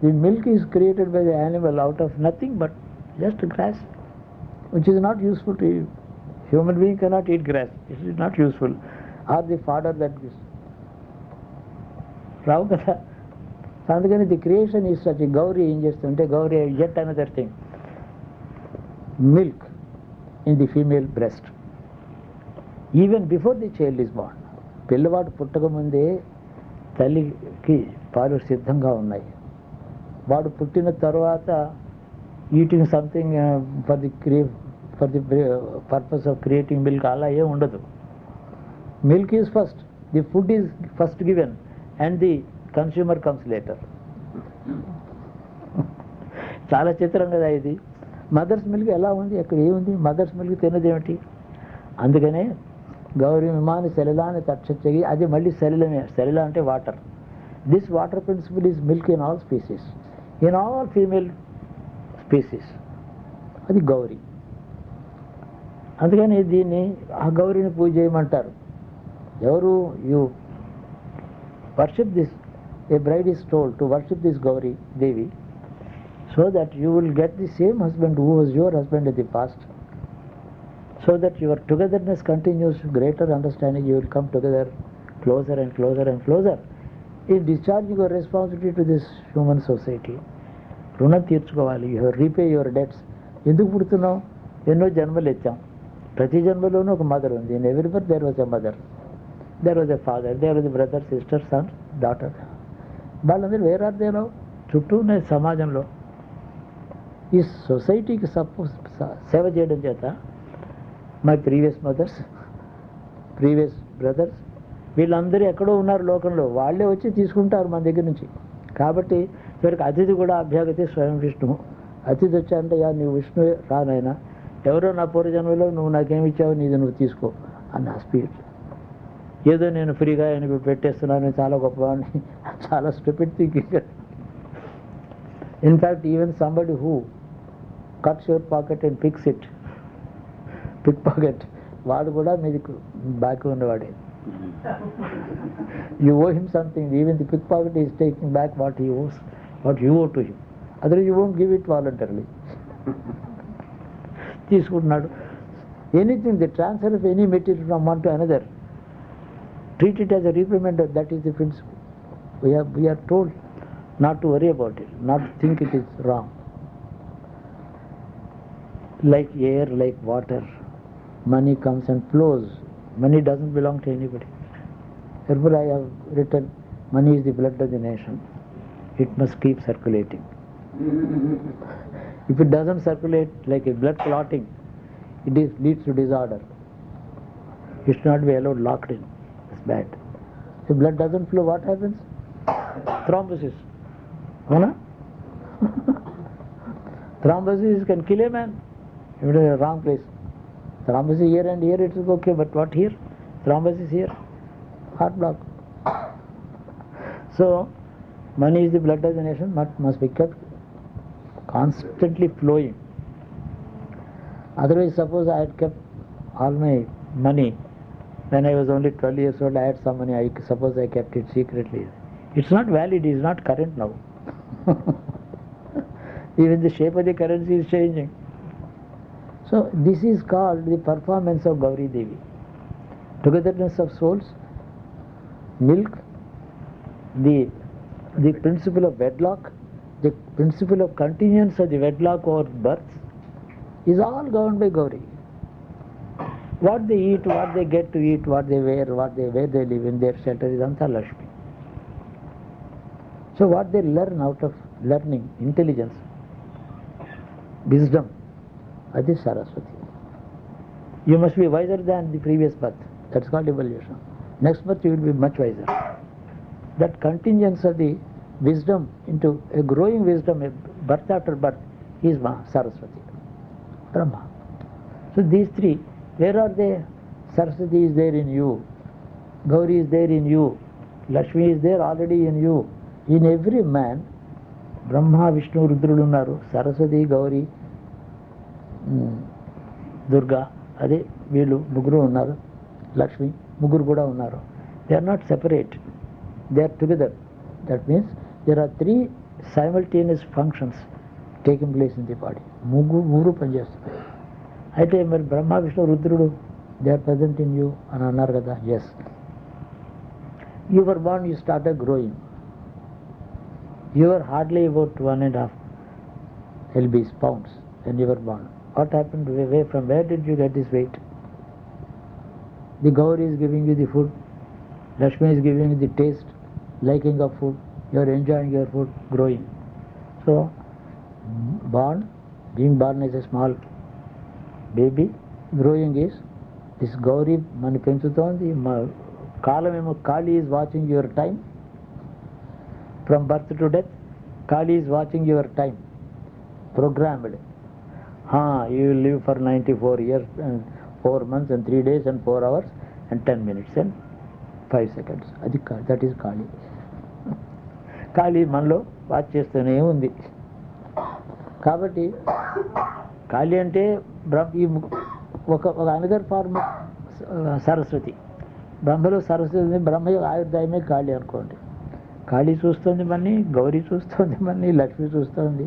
The milk is created by the animal out of nothing but just grass, which is not useful to you. Human being cannot eat grass. It is not useful. Or the fodder that gives. రావు కదా. అందుకని the creation is such. Gauri ఏం చేస్తుంటే, Gauri yet another thing, milk in the female breast even before the child is born. పిల్లవాడు పుట్టకముందే తల్లికి పాలు సిద్ధంగా ఉన్నాయి. వాడు పుట్టిన తర్వాత eating something for the purpose of creating milk అలా ఏం ఉండదు. Milk is first, the food is first given and the consumer comes later. చాలా చిత్రం కదా ఇది. మదర్స్ మిల్క్ ఎలా ఉంది, ఎక్కడ ఏముంది, మదర్స్ మిల్క్ తినదేమిటి? అందుకనే గౌరీ విమాని సలిలాన్ని తక్షగి, అది మళ్ళీ సలిలమే. సలిల అంటే water. This water principle is milk in all species, in all female species. అది గౌరీ. అందుకని దీన్ని ఆ గౌరీని పూజ చేయమంటారు. ఎవరు? You worship this. A bride is told to worship this Gauri Devi, so that you will get the same husband who was your husband in the past, so that your togetherness continues, greater understanding, you will come together closer and closer and closer in discharging your responsibility to this human society. రుణం తీర్చుకోవాలి. You repay your debts. ఎందుకు పుడుతున్నాం? ఎన్నో జన్మలు ఎత్తాం. ప్రతి జన్మలోనూ ఒక mother ఉంది. In every birth there was a mother, there was a father, there was a brother, sister, son, daughter. వాళ్ళందరూ వేరాదేనో చుట్టూ ఉన్న సమాజంలో ఈ సొసైటీకి సేవ చేయడం చేత my previous mothers, previous brothers, వీళ్ళందరూ ఎక్కడో ఉన్నారు లోకంలో. వాళ్ళే వచ్చి తీసుకుంటారు మన దగ్గర నుంచి. కాబట్టి చివరికి అతిథి కూడా అభ్యాగతి స్వయం విష్ణువు. అతిథి వచ్చారంటే, యా నువ్వు విష్ణువే రానైనా, ఎవరో నా పూర్వజన్మలో నువ్వు నాకేమి ఇచ్చావు, నీది నువ్వు తీసుకో అన్న స్పిరిట్. ఏదో నేను ఫ్రీగా ఆయనకు పెట్టేస్తున్నాను, చాలా గొప్పవాడిని, చాలా stupid thinking. In fact even somebody who cuts your pocket and picks it, pickpocket, వాడు కూడా మీది బాకీ ఉన్నవాడే. You owe him something, even the pickpocket is taking back what he owes, what you owe to him. Other you won't give it voluntarily. తీసుకుంటున్నాడు. Anything, the transfer of any material from one to another, treat it as a repayment. That is the principle. We are told not to worry about it, not to think it is wrong. Like air, like water, money comes and flows. Money doesn't belong to anybody. Therefore I have written, money is the blood of the nation. It must keep circulating. If it doesn't circulate, like a blood clotting, it leads to disorder. It should not be allowed locked in. It's bad. If blood doesn't flow, what happens? Thrombosis. Huh? Thrombosis can kill a man if it is in the wrong place. Thrombosis here and here it is okay, but what here? Thrombosis here, heart block. So money is the blood of the nation, must be kept constantly flowing. Otherwise, suppose I had kept all my money when I was only 12 years old, I had some money, suppose I kept it secretly. It's not valid, it's not current now. Even the shape of the currency is changing. So this is called the performance of Gauri Devi. Togetherness of souls, milk, the principle of wedlock, the principle of continuance of the wedlock or birth is all governed by Gauri. What they eat, what they get to eat, what they wear, where they live in, their shelter is Anta Lakshmi. So what they learn out of learning, intelligence, wisdom, that is Saraswati. You must be wiser than the previous birth. That's called evolution. Next birth you will be much wiser. That contingence of the wisdom into a growing wisdom, a birth after birth, is Saraswati, Brahma. So these three, where are they? Saraswati is there in you, Gauri is there in you, Lakshmi is there already in you. In every man, Brahma, Vishnu, Rudrudu unnaru, Saraswati, Gauri, Durga, ade veelu muguru unnaru, Lakshmi, muguru kuda unnaru. They are not separate, they are together. That means there are three simultaneous functions taking place in the body. Muguru panchestunnari. అయితే మరి బ్రహ్మ విష్ణు రుద్రుడు they are present in you అని అన్నారు కదా. Yes, you were born, you started growing. You were hardly about 1.5 lbs pounds when you were born. What happened? From where did you get this weight? The Gauri is giving you the food, Lakshmi is giving you the taste, liking of food, you are enjoying your food, growing. So being born as a small baby, growing is this Gauri mani penchutondi. Kalamemo Kali is watching your time from birth to death. Kali is watching your time, programmed. You will live for 94 years and 4 months and 3 days and 4 hours and 10 minutes and 5 seconds. That is Kali. Kali మనలో watch చేస్తూనే ఉంది. కాబట్టి కాళీ అంటే ఒక another form Saraswati. బ్రహ్మలో Saraswati ఉంది, బ్రహ్మ ఆయుర్దాయమే కాళీ అనుకోండి. కాళీ చూస్తుంది మన్ని, గౌరీ చూస్తుంది మన్ని, లక్ష్మి చూస్తుంది.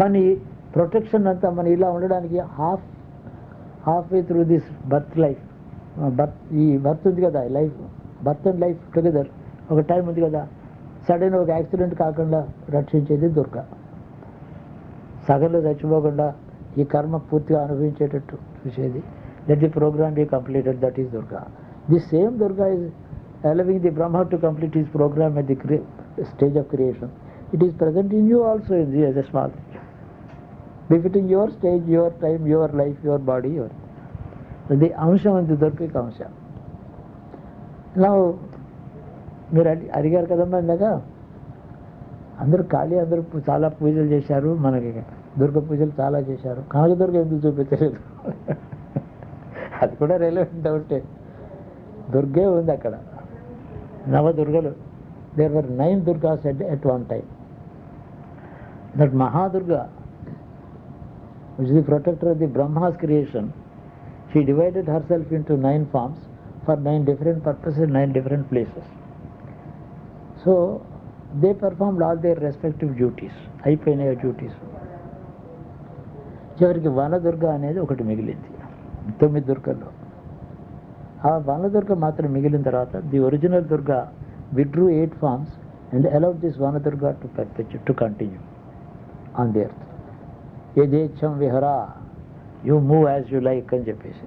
మన ప్రొటెక్షన్ అంతా మన ఇలా ఉండడానికి half way through this birth life, ఈ బర్త్ ఉంది కదా, life, birth and life together ఒక టైం ఉంది కదా. సడన్ ఒక యాక్సిడెంట్ కాకుండా రక్షించేది దుర్గా. సగంలో చచ్చిపోకుండా ఈ కర్మ పూర్తిగా అనుభవించేటట్టు చూసేది. Let the programme be completed, that is Durga. The same Durga is allowing the Brahma to complete his program at the stage of creation. It is present in you also as a small thing, befitting your stage, your time, your life, your body, your the అంశం అంత దొరికే అంశం. ఇలా మీరు అడిగారు కదమ్మా ఇందాక, అందరూ ఖాళీ, అందరూ చాలా పూజలు చేశారు, మనకి దుర్గ పూజలు చాలా చేశారు, కనకదుర్గ ఎందుకు చూపించలేదు? అది కూడా రిలవెంట్ డౌటే. దుర్గే ఉంది అక్కడ, నవదుర్గలు. There were 9 Durgas at one time. That Mahadurga, which is the protector of the Brahma's creation, she divided herself into 9 forms for 9 different purposes, 9 different places. So they performed all their respective duties. అయిపోయినాయి duties. చివరికి వనదుర్గ అనేది ఒకటి మిగిలింది 9 దుర్గల్లో. ఆ వనదుర్గ మాత్రం మిగిలిన తర్వాత the original Durga withdrew 8 forms and allowed this Vanadurga to continue on the earth. యథేచ్ఛం విహరా, you move as you like అని చెప్పేసి.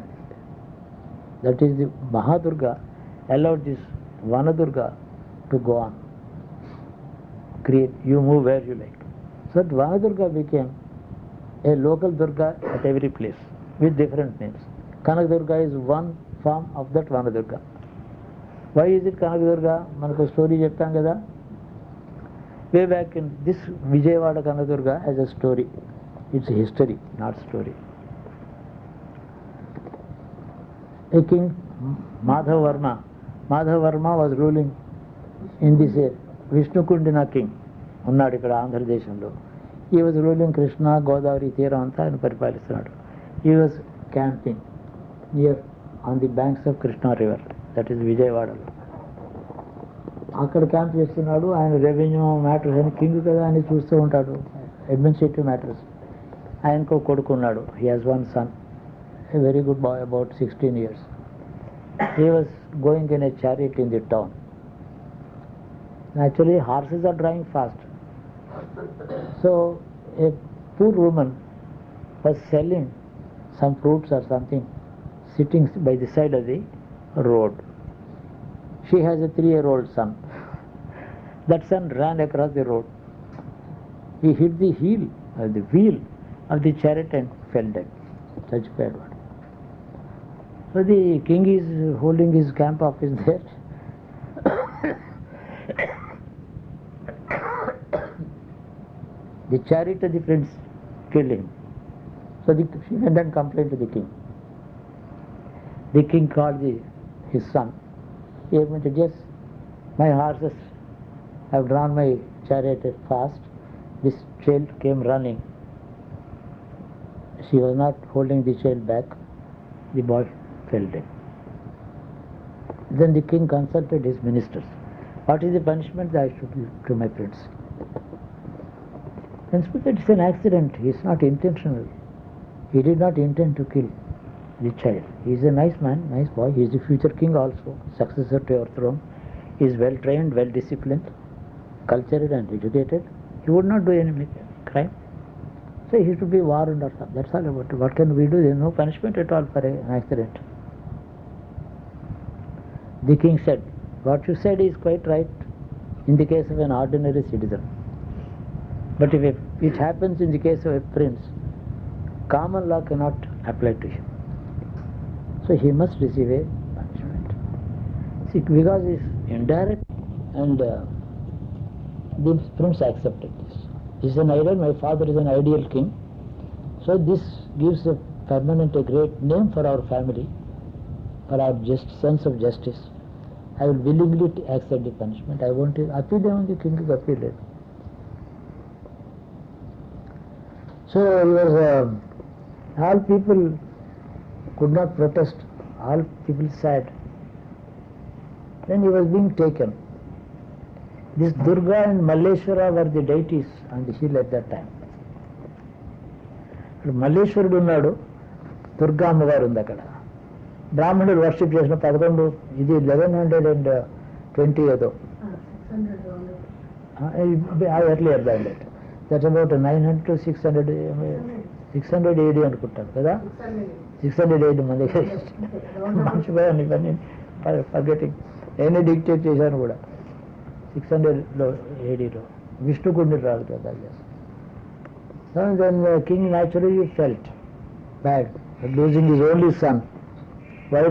That is the Mahadurga allowed this Vanadurga to go on, create, you move where you like. So Vanadurga became a local Durga at every place with different names. Kanakadurga is one form of that Vanadurga. Why is it Kanakadurga? మనకు story చెప్తాం కదా. Way back in this Vijayawada Kanakadurga has a story. It's a history, not story. A king, Madhav Varma was ruling in this Vishnukundina king. ఉన్నాడు ఇక్కడ ఆంధ్రదేశంలో. He was ruling Krishna, Godavari తీరం అంతా ఆయన పరిపాలిస్తున్నాడు. He was camping near on the banks of Krishna river, that is విజయవాడలో. అక్కడ camp చేస్తున్నాడు. ఆయన రెవెన్యూ మ్యాటర్స్ అని, కింగ్ కదా అని చూస్తూ ఉంటాడు, అడ్మినిస్ట్రేటివ్ మ్యాటర్స్. ఆయనకు కొడుకున్నాడు. He has one son, a very good boy, about 16 years. He was going in a chariot in the town. Actually, horses are driving fast. So, a poor woman was selling some fruits or something, sitting by the side of the road. She has a 3-year-old son. That son ran across the road. He hit the wheel of the chariot and fell dead. Such bad one. So the king is holding his camp office there. The chariot of the prince killed him. So she went and complained to the king. The king called his son. He admitted, yes, my horses have drawn my chariot fast. This child came running. She was not holding the child back. The boy fell dead. Then the king consulted his ministers. What is the punishment that I should give to my prince? Prince said, it's an accident. He is not intentional. He did not intend to kill the child. He is a nice man, nice boy. He is the future king also, successor to your throne. He is well trained, well disciplined, cultured and educated. He would not do any crime. So he should be warned or something. That's all about it. What can we do? There is no punishment at all for an accident. The king said, what you said is quite right in the case of an ordinary citizen. But if it happens in the case of a prince, common law cannot apply to him. So he must receive a punishment. See, because it's indirect and the prince accepted this. This is an ideal, my father is an ideal king. So this gives a permanent, a great name for our family, for our just sense of justice. I will willingly accept the punishment. I want to appeal on the king to appeal it. So he was, all people could not protest, all people sad. Then he was being taken. This Durga and Malleshwara were the deities on the hill at that time. మల్లేశ్వరుడు ఉన్నాడు, దుర్గా అమ్మగారు ఉంది అక్కడ. బ్రాహ్మణుడు worship చేసిన 11 ఇది 1120 ఏదో earlier than that. That's about 900 to 600 AD అనుకుంటాను కదా. 600 AD మన దగ్గర మర్చిపోయాను ఇవన్నీ, ఫర్గెటింగ్. నేనే డిక్టేట్ చేశాను కూడా. 600లో ADలో విష్ణుకుండి రాదు కదా. And then the king naturally felt bad at losing his only son. Why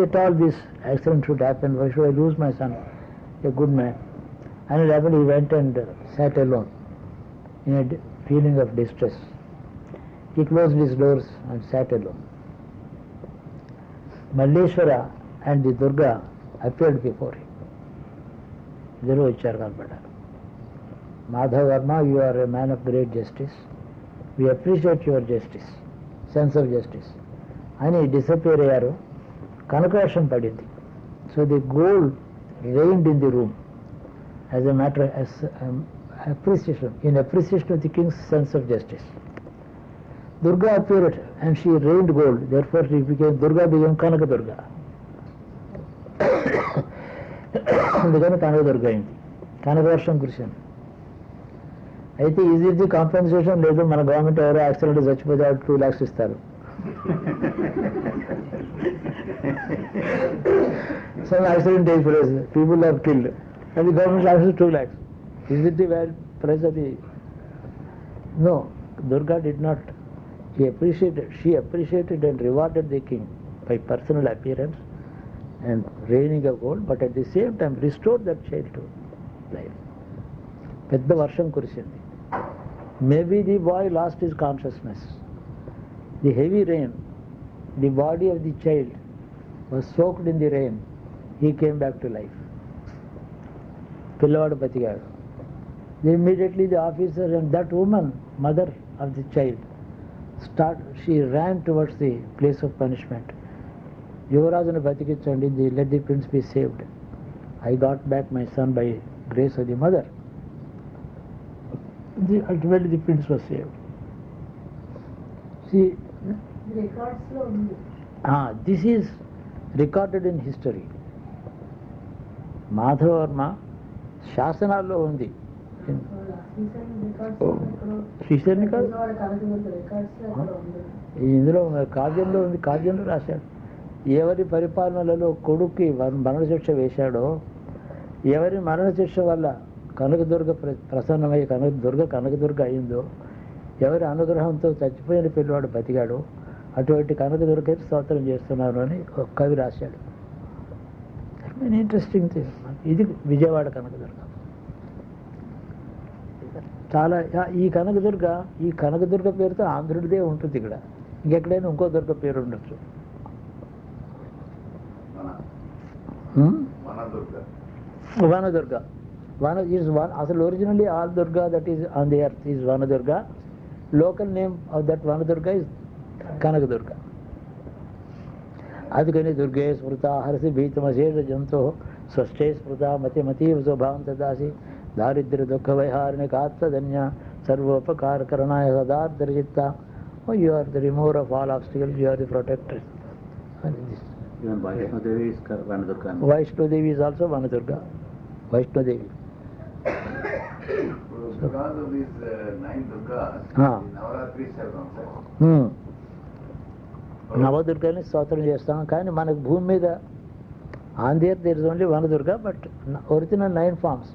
at all this accident should happen? Why should I lose my son, a good man? And therefore he went and sat alone in a feeling of distress. He closed his doors and sat alone. Malleshwara and the Durga appeared before him. Idaru vachcharu kanapadaru. Madhav Verma, you are a man of great justice. We appreciate your justice, sense of justice. అని disappear అయ్యారు. కనకవర్షం పడింది. So the gold reigned in the room as a matter as appreciation, in appreciation of the king's sense of justice. Durga appeared and she rained gold. Therefore Durga became Kanaka Durga. అందుకని కనక దుర్గ అయింది. కనకవర్షం కురిసింది. అయితే easy compensation లేదు. మన government ఎవరో accident చచ్చిపోతే 2 lakhs ఇస్తారు. Some accident takes place, people are killed, and the government charges 2 lakhs. Is it the price of the... No, Durga did not. She appreciated and rewarded the king by personal appearance and raining of gold, but at the same time restored that child to life. పెద్ద వర్షం కురిసింది. Maybe the boy lost his consciousness. The heavy rain, the body of the child was soaked in the rain. He came back to life. పిల్లవాడు బతికాడు. Immediately the officer and that woman, mother of the child, she ran towards the place of punishment. యువరాజును బతికించండి, let the prince be saved. I got back my son by grace of the mother. Ultimately the prince was saved. See, this is recorded in history. Madhava Varma శాసనాల్లో ఉంది. శ్రీశైలం కాదు, ఇందులో కావ్యంలో ఉంది. కావ్యంలో రాశాడు. ఎవరి పరిపాలనలలో కొడుక్కి మరణశిక్ష వేశాడో, ఎవరి మరణశిక్ష వల్ల కనకదుర్గ ప్రసన్నమై కనకదుర్గ అయిందో, ఎవరి అనుగ్రహంతో చచ్చిపోయిన పిల్లవాడు బతికాడో, అటువంటి కనకదుర్గకి స్తోత్రం చేస్తున్నాను అని ఒక కవి రాశాడు. Interesting thing. ఇది విజయవాడ కనకదుర్గ. చాలా ఈ కనకదుర్గ పేరుతో ఆంధ్రుడిదే ఉంటుంది. ఇక్కడ ఇంకెక్కడైనా ఇంకో దుర్గ పేరు ఉండొచ్చు. వనదుర్గ. అసలు originally all Durga that is on the earth is Vanadurga. Local name of that Vanadurga is Kanakadurga. అందుకని దుర్గే స్మృత హరసి భీతమశేష జంతో స్వస్థే స్మృత మతిమతీవ స్వభావం తదాసి దారిద్ర్య దుఃఖ వైహారిణి కాత్తధన్య సర్వోపకారకరణాయ సదార్దరచిత్త. You are the remover of all obstacles, you are the protector. Vaishnodevi is also Vanadurga. Vaishnodevi. Because of these 9 Durgas, Navaratri celebrations. నవదుర్గని స్తోత్రం చేస్తాం. కానీ మనకు భూమి మీద on the earth there is only Vanadurga, but original 9 forms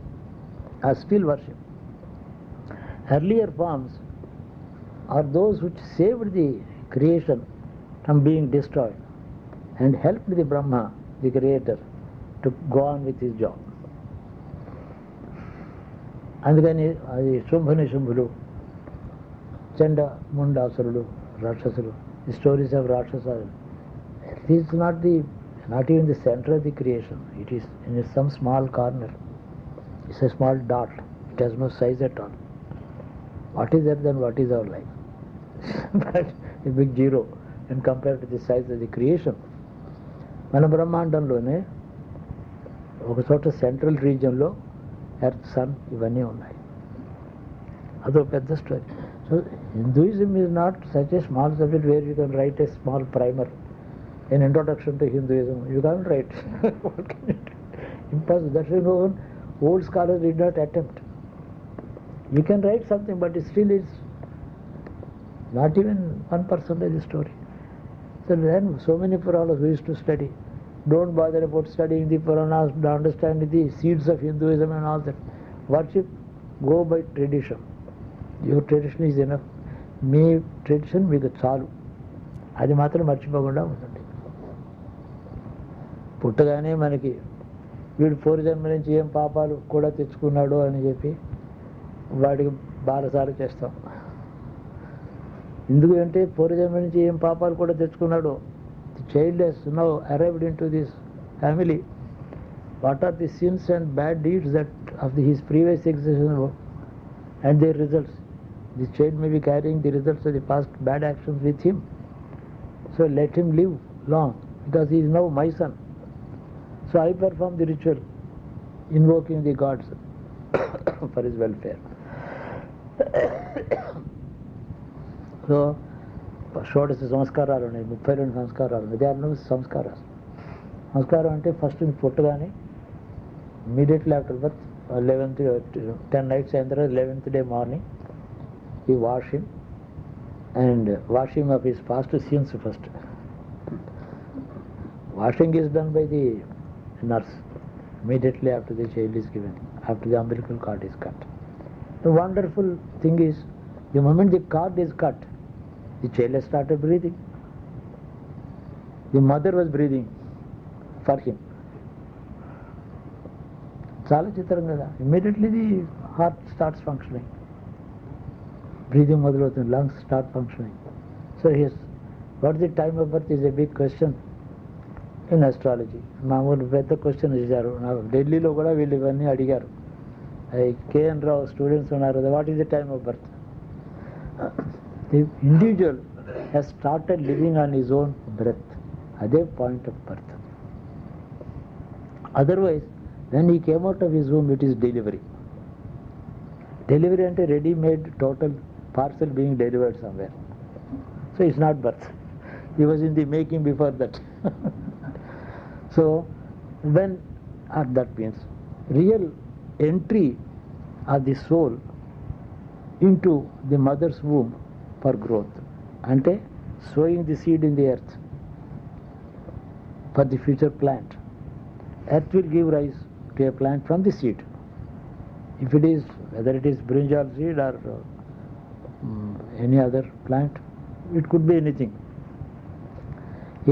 are still worshipped. Earlier forms are those which saved the creation from being destroyed and helped the Brahma, the creator, to go on with his job. అందుకని అది శుంభులు, చండ ముండాసురుడు, రాక్షసులు, the stories of rakshasa, it is not even the centre of the creation, it is in some small corner, it's a small dot, it has no size at all. What is that then what is our life? But a big zero and compare to the size of the creation. మన బ్రహ్మాండంలోనే ఒక చోట central రీజియన్లో earth, sun ఇవన్నీ ఉన్నాయి. అదో పెద్ద story. So Hinduism is not such a small subject where you can write a small primer, an introduction to Hinduism. You can't write. What can you do? Impossible. That's why no one, old scholars did not attempt. You can write something, but it still is not even 1% of the story. So then so many Puranas we used to study. Don't bother about studying the Puranas, understanding the seeds of Hinduism and all that. Worship, go by tradition. Your tradition is enough. Me tradition మీకు చాలు, అది మాత్రం మర్చిపోకుండా ఉండండి. పుట్టగానే మనకి వీడు పూర్వజన్మ నుంచి ఏం పాపాలు కూడా తెచ్చుకున్నాడు అని చెప్పి వాడికి బారసాలు చేస్తాం. ఎందుకు అంటే పూర్వజన్మ నుంచి ఏం పాపాలు కూడా తెచ్చుకున్నాడు. The child has now arrived in to this family. What are the sins and bad deeds that of his previous existence and their results. The child may be carrying the results of the past bad actions with him. So let him live long because he is now my son. So I perform the ritual invoking the gods for his welfare. So షోడశ సంస్కారాలు ఉన్నాయి, 32 సంస్కారాలు ఉన్నాయి. They are no సంస్కారాలు. సంస్కారం అంటే first పుట్టగానే immediately after birth 10 nights అయిన తర్వాత 11th day మార్నింగ్ ఈ wash him and wash him of his past scenes. First washing is done by the nurse immediately after the child is given, after the umbilical cord is cut. The wonderful thing is, the moment the cord is cut, the child has started breathing. The mother was breathing for him. చాలా చిత్రం కదా. Immediately the heart starts functioning, breathing మొదలవుతుంది, lungs start functioning. So his what the time of birth is a big question in astrology. మామూలు పెద్ద question ఇచ్చారు నాకు. ఢిల్లీలో కూడా వీళ్ళు ఇవన్నీ అడిగారు. కేఎన్ రావు స్టూడెంట్స్ ఉన్నారు కదా, what is the time of birth? The individual has started living on his own breath. అదే point of birth. Otherwise when he came out of his home it is delivery. Delivery అంటే readymade total parcel being delivered somewhere. So it's not birth. He was in the making before that. So when that means real entry of the soul into the mother's womb for growth, ante sowing the seed in the earth for the future plant. Earth will give rise to a plant from the seed. If it is, whether it is brinjal seed or any other plant, it could be anything.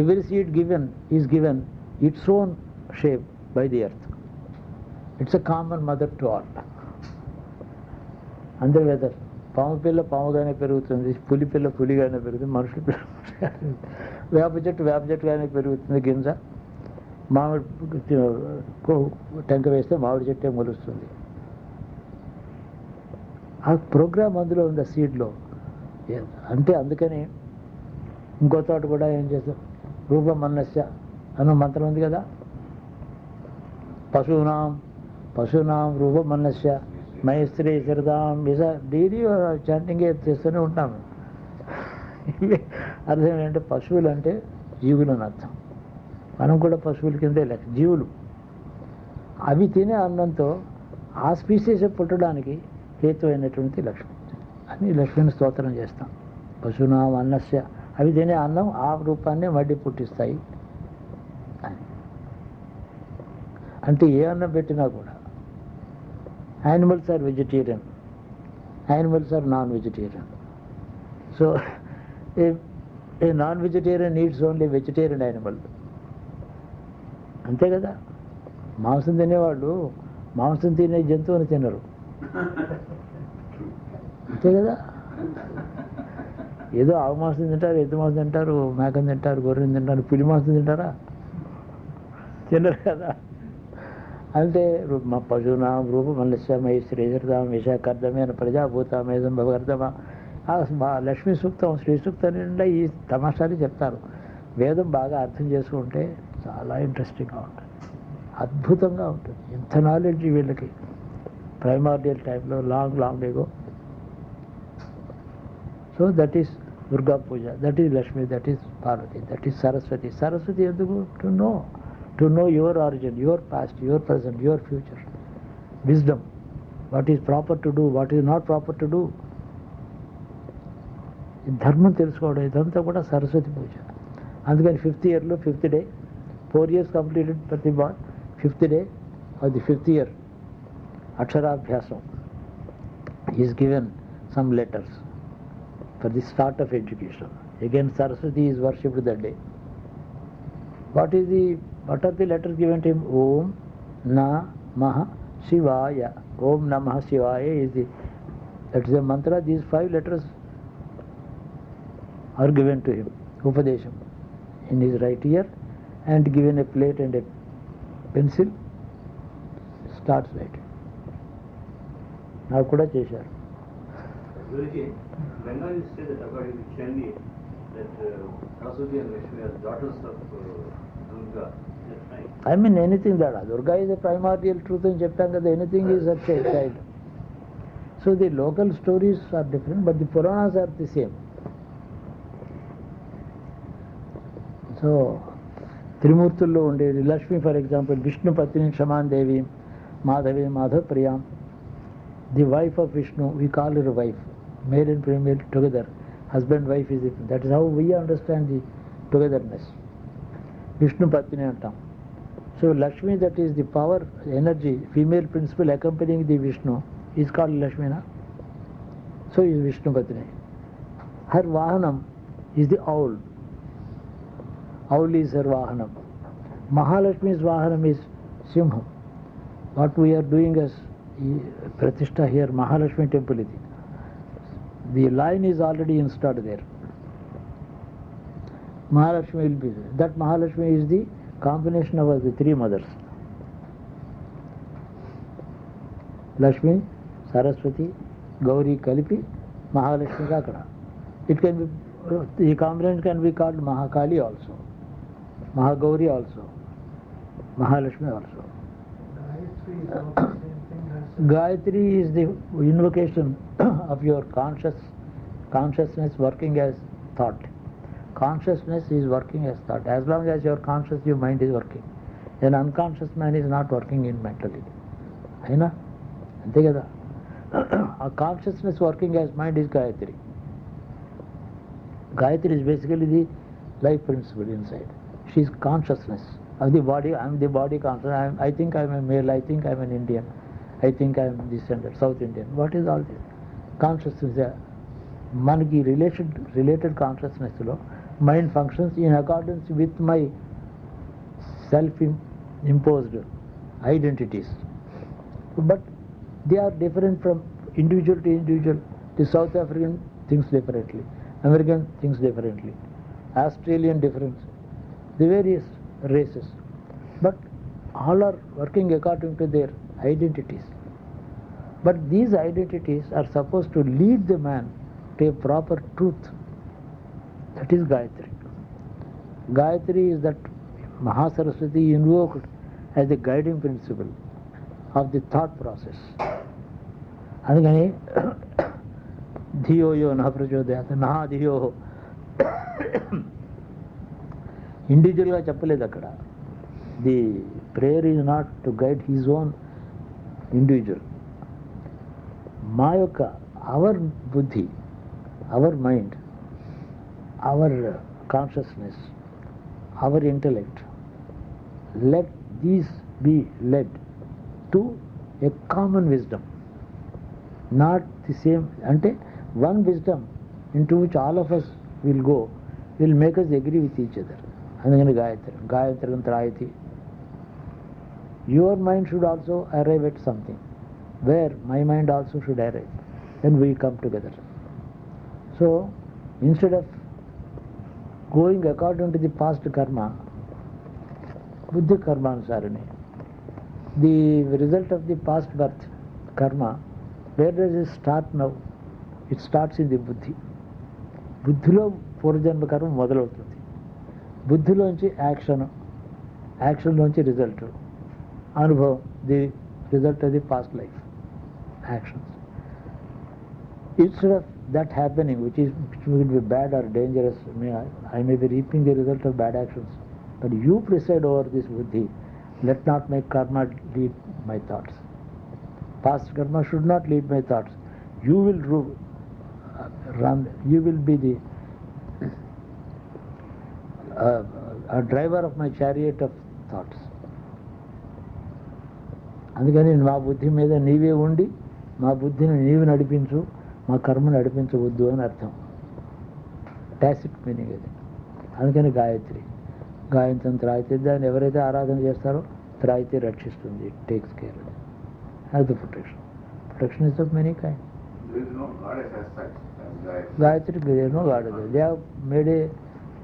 Every seed is given its own shape by the earth. It's a common mother to all. అందరు weather పాము పిల్ల పాముగానే పెరుగుతుంది, పులి పిల్ల పులిగానే పెరుగుతుంది, మనుషుల పిల్ల వేప చెట్టుగానే పెరుగుతుంది గింజ. మామిడి టెంక వేస్తే మామిడి చెట్టే మొలుస్తుంది. ఆ ప్రోగ్రామ్ అందులో ఉంది, ఆ సీడ్లో. అంటే అందుకని ఇంకో చోట కూడా ఏం చేస్తాం, రూపమన్నస్య అన్న మంత్రం ఉంది కదా. పశునాం రూపమన్నస్య మైస్త్రీ శరదాం డైలీ చాంటింగ్ చేస్తూనే ఉంటాము. అర్థం ఏంటంటే పశువులు అంటే జీవులు అని అర్థం. మనం కూడా పశువుల కిందే లెక్క, జీవులు. అవి తినే అన్నంతో ఆ స్పీసీస్ పుట్టడానికి హేతువైనటువంటి లక్ష్మి అని లక్ష్మిని స్తోత్రం చేస్తాం. పశునాం అన్నస్య, అవి తినే అన్నం ఆ రూపాన్ని మళ్ళీ పుట్టిస్తాయి అని. అంటే ఏ అన్నం పెట్టినా కూడా animals are vegetarian, animals are non vegetarian. So a non vegetarian needs only vegetarian animal. అంతే కదా. మాంసం తినేవాళ్ళు మాంసం తినే జంతువుని తినరు, అంతే కదా. ఏదో ఆవు మాంసం తింటారు, ఎద్దు మాంసం తింటారు, మేకం తింటారు, గొర్రెని తింటారు, పులి మాంసం తింటారా? తినరు కదా. అంటే మా పశునాం రూపమల్లస్యమై శ్రీధృతాం విశాఖర్ధమైన ప్రజాభూతమేదం భవగర్ధమ. మా లక్ష్మీ సూక్తం, శ్రీ సూక్తం నిండా ఈ తమాషాలు చెప్తారు. వేదం బాగా అర్థం చేసుకుంటే చాలా ఇంట్రెస్టింగ్గా ఉంటుంది, అద్భుతంగా ఉంటుంది. ఇంత నాలెడ్జ్ వీళ్ళకి ప్రైమార్డియల్ టైంలో long ago. So that is Durga Puja, that is Lakshmi, that is Parvati, that is Saraswati. Saraswati ఎందుకు? To know your origin, your past, your present, your future. Wisdom, what is proper to do, what is not proper to do. ధర్మం తెలుసుకోవడం, ఇదంతా కూడా సరస్వతి పూజ. అందుకని 5th yearలో 5th day, 4 years completed ప్రతి బాల్ 5th day of the 5th year అక్షరాభ్యాసం is given some letters for the start of education. Again Saraswati is worshipped that day. What are the letters given to him? Om Namah Shivaya. Om Namah Shivaya that is a mantra. These 5 letters are given to him, Upadesham, in his right ear, and given a plate and a pencil. Starts writing. Now kuda chesharu. Guruji, Bengali say that according to Chandi, that Saraswati and Lakshmi are daughters of Durga. That's right. I mean anything that Durga is a primordial truth and చెప్పాం కదా, anything is such a child. So the local stories are different, but the Puranas are the same. So త్రిమూర్తుల్లో ఉండేది Lakshmi, for example Vishnu పత్ని క్షమాన్ దేవి, మాధవి మాధవ ప్రియాం. The wife of Vishnu, we call her wife. Male and female together, husband wife is it. That is how we understand the togetherness. Vishnu Patni antam. So Lakshmi, that is the power, energy, female principle accompanying the Vishnu, is called Lakshmi, na? So is Vishnu Patni. Her Vahanam is the owl. Owl is her Vahanam. Mahalakshmi's Vahanam is Simham. What we are doing as Pratishtha here, Mahalakshmi temple is. The lion is already installed there. Mahalakshmi will be there. That Mahalakshmi is the combination of the 3 mothers. Lakshmi, Saraswati, Gauri Kalipi, Mahalakshmi Kakada. It can be, the combination can be called Mahakali also, Mahagauri also, Mahalakshmi also. Gayatri is the invocation of your consciousness working as thought. Consciousness is working as thought. As long as you are conscious, your mind is working. An unconscious man is not working in mentally. Aina? Ante kada. A consciousness working as mind is Gayatri. Gayatri is basically the life principle inside. She is consciousness of the body. I am the body conscious. I think I am a male. I think I am an Indian. I think I am descended, South Indian. What is all this? Consciousness. Manaki related consciousness lo mind functions in accordance with my self-imposed identities. But they are different from individual to individual. The South African thinks differently, American thinks differently, Australian different, the various races. But all are working according to their identities. But these identities are supposed to lead the man to a proper truth. That is Gayatri. Gayatri is that Mahasaraswati invoked as the guiding principle of the thought process. అందుకని ధియోయో నా ప్రచోదయాత్ నా ధియో ఇండివిజువల్గా చెప్పలేదు అక్కడ. The prayer is not to guide his own individual. మా యొక్క అవర్ బుద్ధి, our mind, hour consciousness, hour intellect, let these be led to a common wisdom, not the same. Ante one wisdom into which all of us will go will make us agree with each other. Andukani Gayatri Antarayati. Your mind should also arrive at something. where my mind also should arrive. Then we come together. So, instead of going according to the past karma, buddhi karma anusarani, the result of the past birth karma, where does it start now? It starts in the buddhi. బుద్ధిలో పూర్వజన్మ కర్మ మొదలవుతుంది. బుద్ధిలోంచి యాక్షన్లోంచి result, అనుభవం, the result of the past life actions. Instead of that happening which will be bad or dangerous, I may be reaping the result of bad actions, but you preside over this buddhi. Let not my karma lead my thoughts. Past karma should not lead my thoughts. You will you will be the a driver of my chariot of thoughts. అందుకని మా బుద్ధి మీద నీవే ఉండి మా బుద్ధిని నీవు నడిపించు, మా కర్మ నడిపించవద్దు అని అర్థం. టాసిట్ మీనింగ్ అది. అందుకని గాయత్రి త్రాయితే, దాన్ని ఎవరైతే ఆరాధన చేస్తారో త్రాయితే రక్షిస్తుంది. It takes care. Has the protection is of many kind. Gayatri, there is no God. They have made a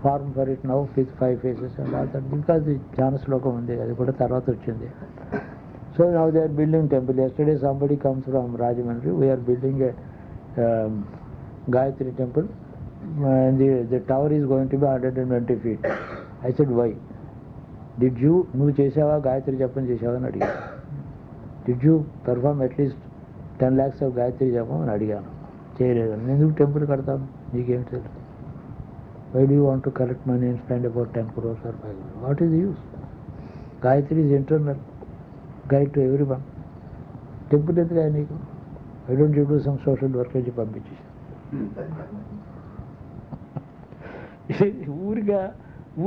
form for it now, 5 faces and all that, because the Jnana Slokam ఉంది, అది కూడా తర్వాత వచ్చింది. So now they are building temple. Yesterday somebody comes from Rajahmundry. We are building a Gayatri temple, and the tower is going to be 120 feet. I said, why? నువ్వు చేసావా గాయత్రి జపం చేసావా అని అడిగాను. Did you perform at least 10 lakhs of Gayatri జపం అని అడిగాను. చేయలేదు. నేను ఎందుకు టెంపుల్ కడతాను, నీకేం తెలుసు? Why do want to collect money and spend about 10 crores or 5 crores? What is the use? Gayatri is internal guide to every one. Temple ఎందుకు ఆయన నీకు? I don't you do some social work అని పంపించేసి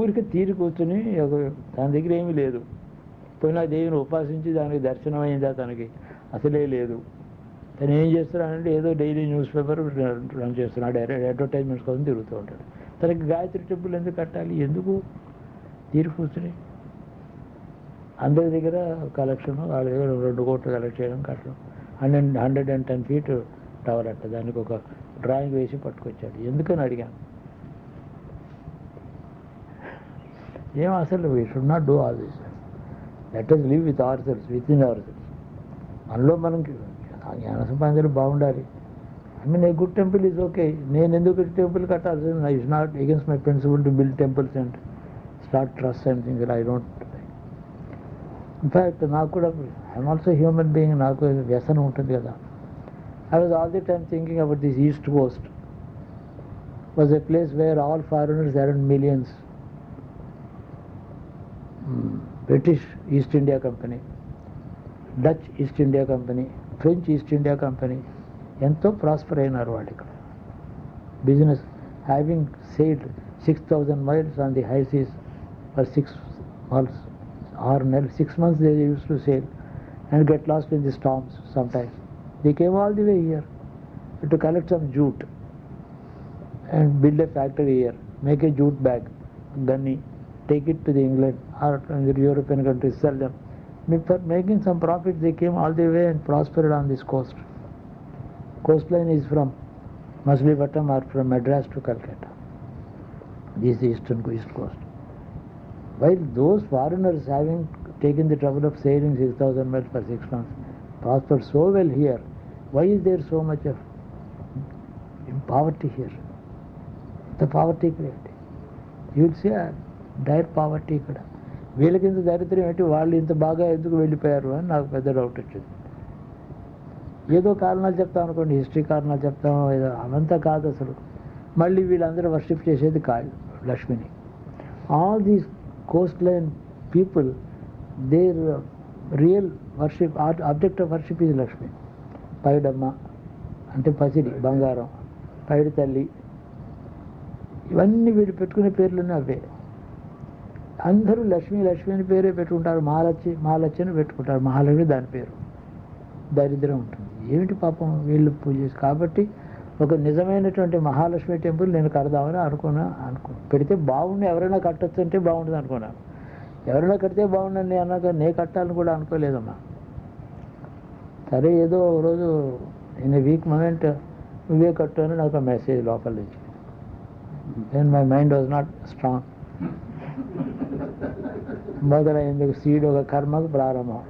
ఊరికే తీరి కూర్చొని తన దగ్గర ఏమీ లేదు. పోయినా దేవిని ఉపాసించి దానికి దర్శనం అయిందా? తనకి అసలే లేదు. తను ఏం చేస్తున్నాడంటే ఏదో డైలీ న్యూస్ పేపర్ రన్ చేస్తున్నాడు, అడ్వర్టైజ్మెంట్స్ కోసం తిరుగుతూ ఉంటాడు. తనకి గాయత్రి టెంపుల్ ఎందుకు కట్టాలి? ఎందుకు తీరు కూర్చుని? అందరి దగ్గర కలెక్షన్, వాళ్ళ దగ్గర 2 కోట్లు కలెక్ట్ చేయడం, కట్టడం. 110 feet టవర్ అట్ట, దానికి ఒక డ్రాయింగ్ వేసి పట్టుకొచ్చాడు. ఎందుకని అడిగాను. ఏం అసలు we should not do all this. Let us live with ourselves, within ourselves. మనలో మనకి జ్ఞాన సంపాదన బాగుండాలి. I mean a good temple is okay. నేను ఎందుకు టెంపుల్ కట్టాల్సి? It's not against my principle to build temples and start trust and things. I don't. In fact నాకు కూడా, ఐఎమ్ ఆల్సో హ్యూమన్ బీయింగ్, నాకు వ్యసనం ఉంటుంది కదా. I was all the time thinking about this east coast. Was a place where all foreigners earn millions. British East India Company, Dutch East India Company, French East India Company ఎంతో prosper అయినారు వాళ్ళు ఇక్కడ. Business having sailed 6,000 miles on the high seas for 6 months, 6 నెలలు, 6 months they used to sail and get lost in the storms sometimes. They came all the way here to collect some jute and build a factory here, make a jute bag, gunny, take it to the England or the European countries, sell them. For making some profit, they came all the way and prospered on this coast. Coastline is from Machilipatnam or from Madras to Calcutta. This is east coast. While those foreigners having taken the trouble of sailing 6,000 miles for 6 months prospered so well here, why is there so much of poverty here? The poverty created. You will see a dire poverty ఇక్కడ. వీళ్ళకి ఇంత దరిద్రం ఏంటి, వాళ్ళు ఇంత బాగా ఎందుకు వెళ్ళిపోయారు అని నాకు పెద్ద డౌట్ వచ్చింది. ఏదో కారణాలు చెప్తాం అనుకోండి, హిస్టరీ కారణాలు చెప్తాం, ఏదో అవంతా కాదు అసలు. మళ్ళీ వీళ్ళందరూ వర్షిప్ చేసేది కాదు లక్ష్మిని. All these coast line people, their real worship, object of worship is Lakshmi. Paidamma అంటే పసిడి, బంగారం, పైడి తల్లి, ఇవన్నీ వీళ్ళు పెట్టుకునే పేర్లునే అవే. అందరూ లక్ష్మి అని పేరే పెట్టుకుంటారు. మహాలక్ష్మి అని పెట్టుకుంటారు. మహాలక్ష్మి దాని పేరు. దరిద్రం ఉంటుంది. ఏమిటి పాపం వీళ్ళు పూజ చేసి. కాబట్టి ఒక నిజమైనటువంటి మహాలక్ష్మి టెంపుల్ నేను కడదామని అనుకున్నా. పెడితే బాగుండి, ఎవరైనా కట్టచ్చు అంటే బాగుంటుంది అనుకున్నాను. ఎవరైనా కడితే బాగుండండి అన్నాక నేను కట్టాలని కూడా అనుకోలేదమ్మా. సరే ఏదో ఒక రోజు ఇన్ వీక్ మూమెంట్ నువ్వే కట్టు అని నాకు మెసేజ్ లోపల నుంచి. Then my mind was not strong. మొదలైంది సీడ్, ఒక కర్మకు ప్రారంభం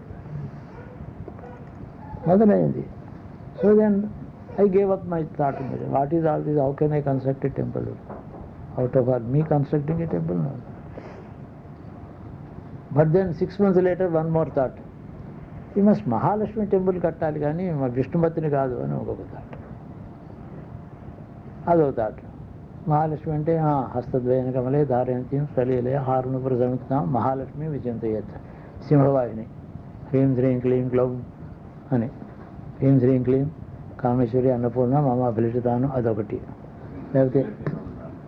మొదలైంది. So then I gave up my thought. What is all this? How can I construct a temple? Out of all me constructing a temple? No. But then 6 months later, one more thought. You must Mahalakshmi temple kattali gaani Vishnumatini kaadu ani oka thought. Ado thought. Mahalakshmi ante hastadvayana kamale dharayantim stalile harunu prasamiktam Mahalakshmi vichintayat. Simhavahini. Hrim Shrim Klim Klam ani. Hrim Shrim Klim Kameshwari Annapurna మమ అభిలిషితాను అదొకటి. లేకపోతే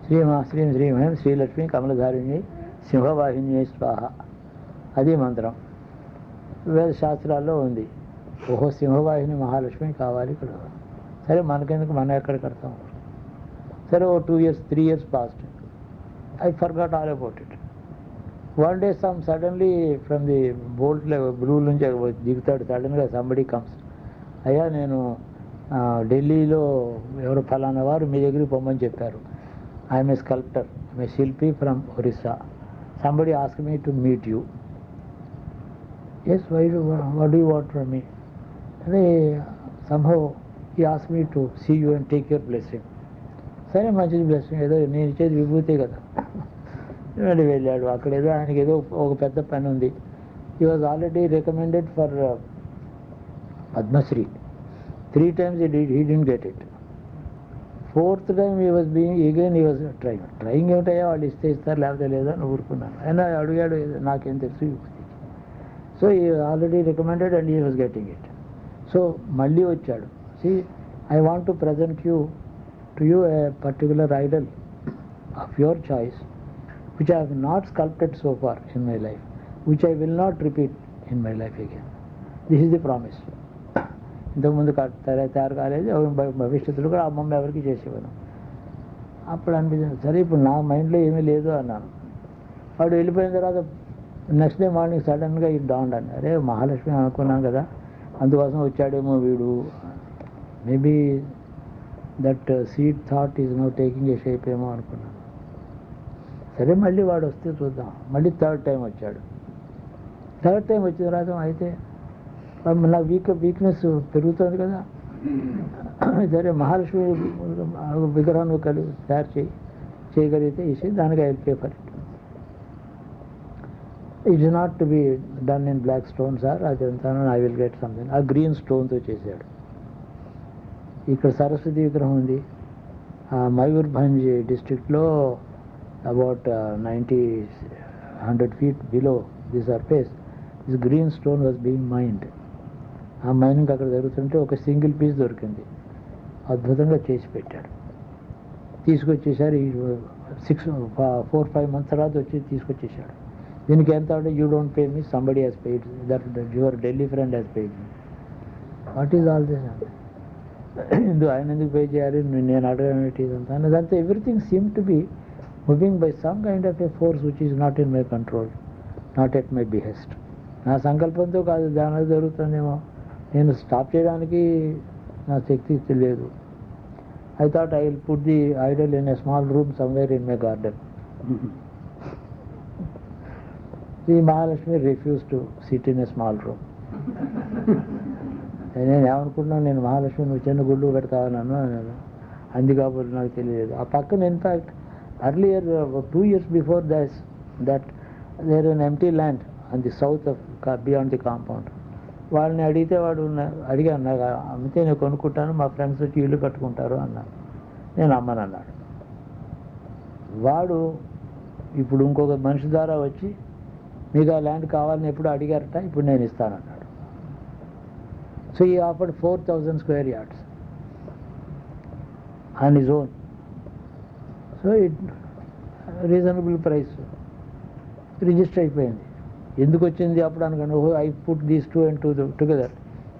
శ్రీం శ్రీం శ్రీలక్ష్మి కమలధారిణి సింహవాహిని స్వాహ, అది మంత్రం. వేద శాస్త్రాల్లో ఉంది. ఓహో సింహవాహిని మహాలక్ష్మి కావాలి ఇక్కడ. సరే మనకెందుకు, మనం ఎక్కడ కడతాం. సరే ఓ 2 years 3 years పాస్ట్. I forgot all about it. One day suddenly from the bolt blue నుంచి దిగుతాడు. సడన్గా సంబడి కమ్స్, అయ్యా నేను ఢిల్లీలో ఎవరు ఫలానా వారు మీ దగ్గరికి పొమ్మని చెప్పారు. I'm a sculptor, I'm a శిల్పి from Orissa. Somebody ask me to meet you. Yes, what do you want from me? అదే సంభవ్ ఈ ask me to see you and take your blessing. సరే మంచిది, బ్లెస్సింగ్ ఏదో నేను ఇచ్చేది విభూతే కదా. వెళ్ళాడు. అక్కడ ఏదో ఆయనకి ఏదో ఒక పెద్ద పని ఉంది. He was already recommended for Padma Shri. 3 times he didn't get it. 4th time he was trying ఏమిటయ్యా, వాళ్ళు ఇస్తే ఇస్తారు లేకపోతే లేదా అని ఊరుకున్నాను. అయినా అడిగాడు, నాకేం తెలుసు. సో ఈ already recommended and he was getting it. So మళ్ళీ వచ్చాడు. See, I want to present to you a particular idol of your choice which I have not sculpted so far in my life, which I will not repeat in my life again. This is the promise. ఇంతకుముందు తయారు కాలేదు, భవిష్యత్తులో కూడా అమ్మమ్మ ఎవరికి చేసేవాను. అప్పుడు అనిపించింది, సరే ఇప్పుడు నా మైండ్లో ఏమీ లేదు అన్నాను. వాడు వెళ్ళిపోయిన తర్వాత నెక్స్ట్ డే మార్నింగ్ సడన్గా ఇది డౌన్ అని, అరే మహాలక్ష్మి అనుకున్నాం కదా, అందుకోసం వచ్చాడేమో వీడు. Maybe that seed thought is no taking a shape ఏమో అనుకున్నాను. సరే మళ్ళీ వాడు వస్తే చూద్దాం. మళ్ళీ 3rd time వచ్చాడు. 3rd time వచ్చిన తర్వాత అయితే నా వీక్నెస్ పెరుగుతుంది కదా. సరే మహాలక్ష్మి విగ్రహం తయారు చేయగలిగితే ఇసి దానికి I will pay for it. It's not to be done in black stone sir, అదంతా ఐ విల్ గెట్ సంథింగ్. ఆ గ్రీన్ స్టోన్తో చేశాడు. ఇక్కడ సరస్వతి విగ్రహం ఉంది. మయూర్భంజ్ డిస్ట్రిక్ట్లో about 90-100 feet below the surface this green stone was being mined. ఆ మైనింగ్ అక్కడ జరుగుతుంటే ఒక సింగిల్ పీస్ దొరికింది. అద్భుతంగా చేసి పెట్టాడు. తీసుకొచ్చేసారు. 4-5 months తర్వాత వచ్చి తీసుకొచ్చేసాడు. దీనికి ఎంత అంటే, you don't pay me, somebody has paid, that your Delhi friend has paid me. What is all this? ఆయన ఎందుకు పే చేయాలి, నేను అడగడం ఏంటి ఇదంతా. అదంతా everything seem to be moving by some kind of a force which is not in my control, not at my behest. నా సంకల్పంతో కాదు, దానివల్ల జరుగుతుందేమో. నేను స్టాప్ చేయడానికి నా శక్తి లేదు. I thought I will put the Idol in a small room somewhere in my garden. The Mahalakshmi refuse to SIT in a small room. నేను ఏమనుకున్నాను, నేను మహాలక్ష్మి నువ్వు చిన్న గుళ్ళు పెడతావన్నాను. అంది కాబట్టి నాకు తెలియదు. ఆ పక్కన in fact earlier 2 years before that there an empty land on the south of beyond the compound. వాళ్ళని అడిగితే అడిగాను, నాకు అమ్మితే నేను కొనుక్కుంటాను, మా ఫ్రెండ్స్ వచ్చి ఇల్లు కట్టుకుంటారు అన్నాను. నేను అమ్మను అన్నాడు. వాడు ఇప్పుడు ఇంకొక మనిషి ద్వారా వచ్చి మీకు ఆ ల్యాండ్ కావాలని ఎప్పుడు అడిగారట, ఇప్పుడు నేను ఇస్తానన్నాడు. సో ఈ offered 4,000 square yards on his own. So it reasonable price register అయిపోయింది. ఎందుకు వచ్చింది అప్పుడు అనుకోండి, I put these 2 and 2 together.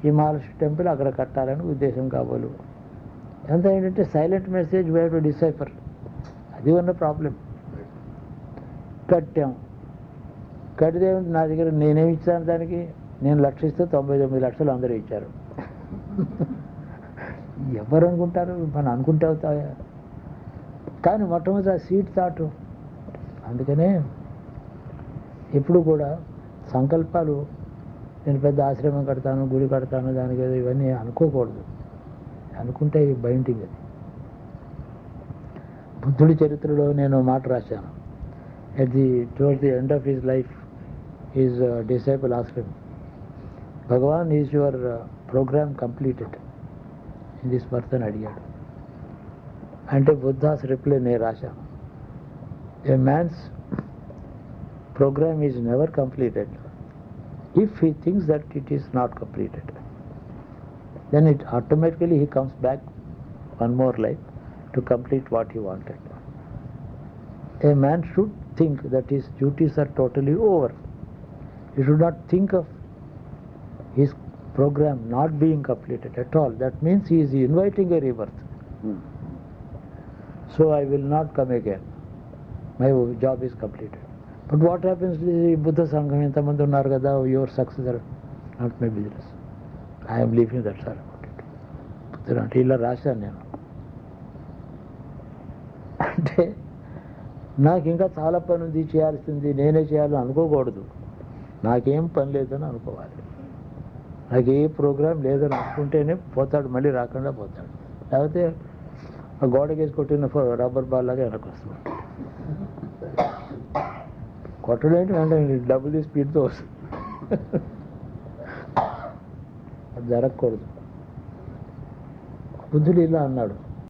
ఈ మహాలక్ష్మి టెంపుల్ అక్కడ కట్టాలని ఉద్దేశం కాబోలు. ఎంత ఏంటంటే silent message way to decipher, అది ఉన్న ప్రాబ్లం. కట్టాం. కడితే నా దగ్గర నేనేమి ఇచ్చాను దానికి, నేను 1,00,000 ఇస్తే 99 లక్షలు అందరూ ఇచ్చారు. ఎవరు అనుకుంటారు? మనం అనుకుంటే అవుతాయా? కానీ మొట్టమొదటి ఆ సీట్ థాట్. అందుకనే ఎప్పుడు కూడా సంకల్పాలు, నేను పెద్ద ఆశ్రమం కడతాను, గుడి కడతాను, దానికి ఏదో ఇవన్నీ అనుకోకూడదు. అనుకుంటే బైండింగ్ అది. బుద్ధుడి చరిత్రలో నేను మాట రాశాను. Towards the end of his life his disciple asked him, Bhagwan is your programme completed in this birth అని అడిగాడు. అంటే బుద్ధాస్ రిప్లై నేను రాశాను, a man's programme is never completed if he thinks that it is not completed. Then it automatically he comes back one more life to complete what he wanted. A man should think that his duties are totally over. He should not think of his program not being completed at all. That means he is inviting a rebirth. So I will not come again. My job is completed. But what happens is, Buddha Sangham ఎంతమంది ఉన్నారు కదా, your successor, not my business, I'm leaving that sir about it. బుద్ధుడు అంటే ఇలా రాశాను నేను. అంటే నాకు ఇంకా చాలా పని ఉంది, చేయాల్సింది, నేనే చేయాలని అనుకోకూడదు. నాకేం పని లేదని అనుకోవాలి. నాకు ఏ ప్రోగ్రాం లేదని అనుకుంటేనే పోతాడు, మళ్ళీ రాకుండా పోతాడు. లేకపోతే ఆ గోడకేసి కొట్టిన రబ్బర్ బాల్ లాగా వెనక్కి వస్తుంది. కొట్టడేంటి వెంటనే డబ్బులు స్పీడ్తో వస్తుంది. అది జరగకూడదు. బుద్ధుడు ఇలా అన్నాడు,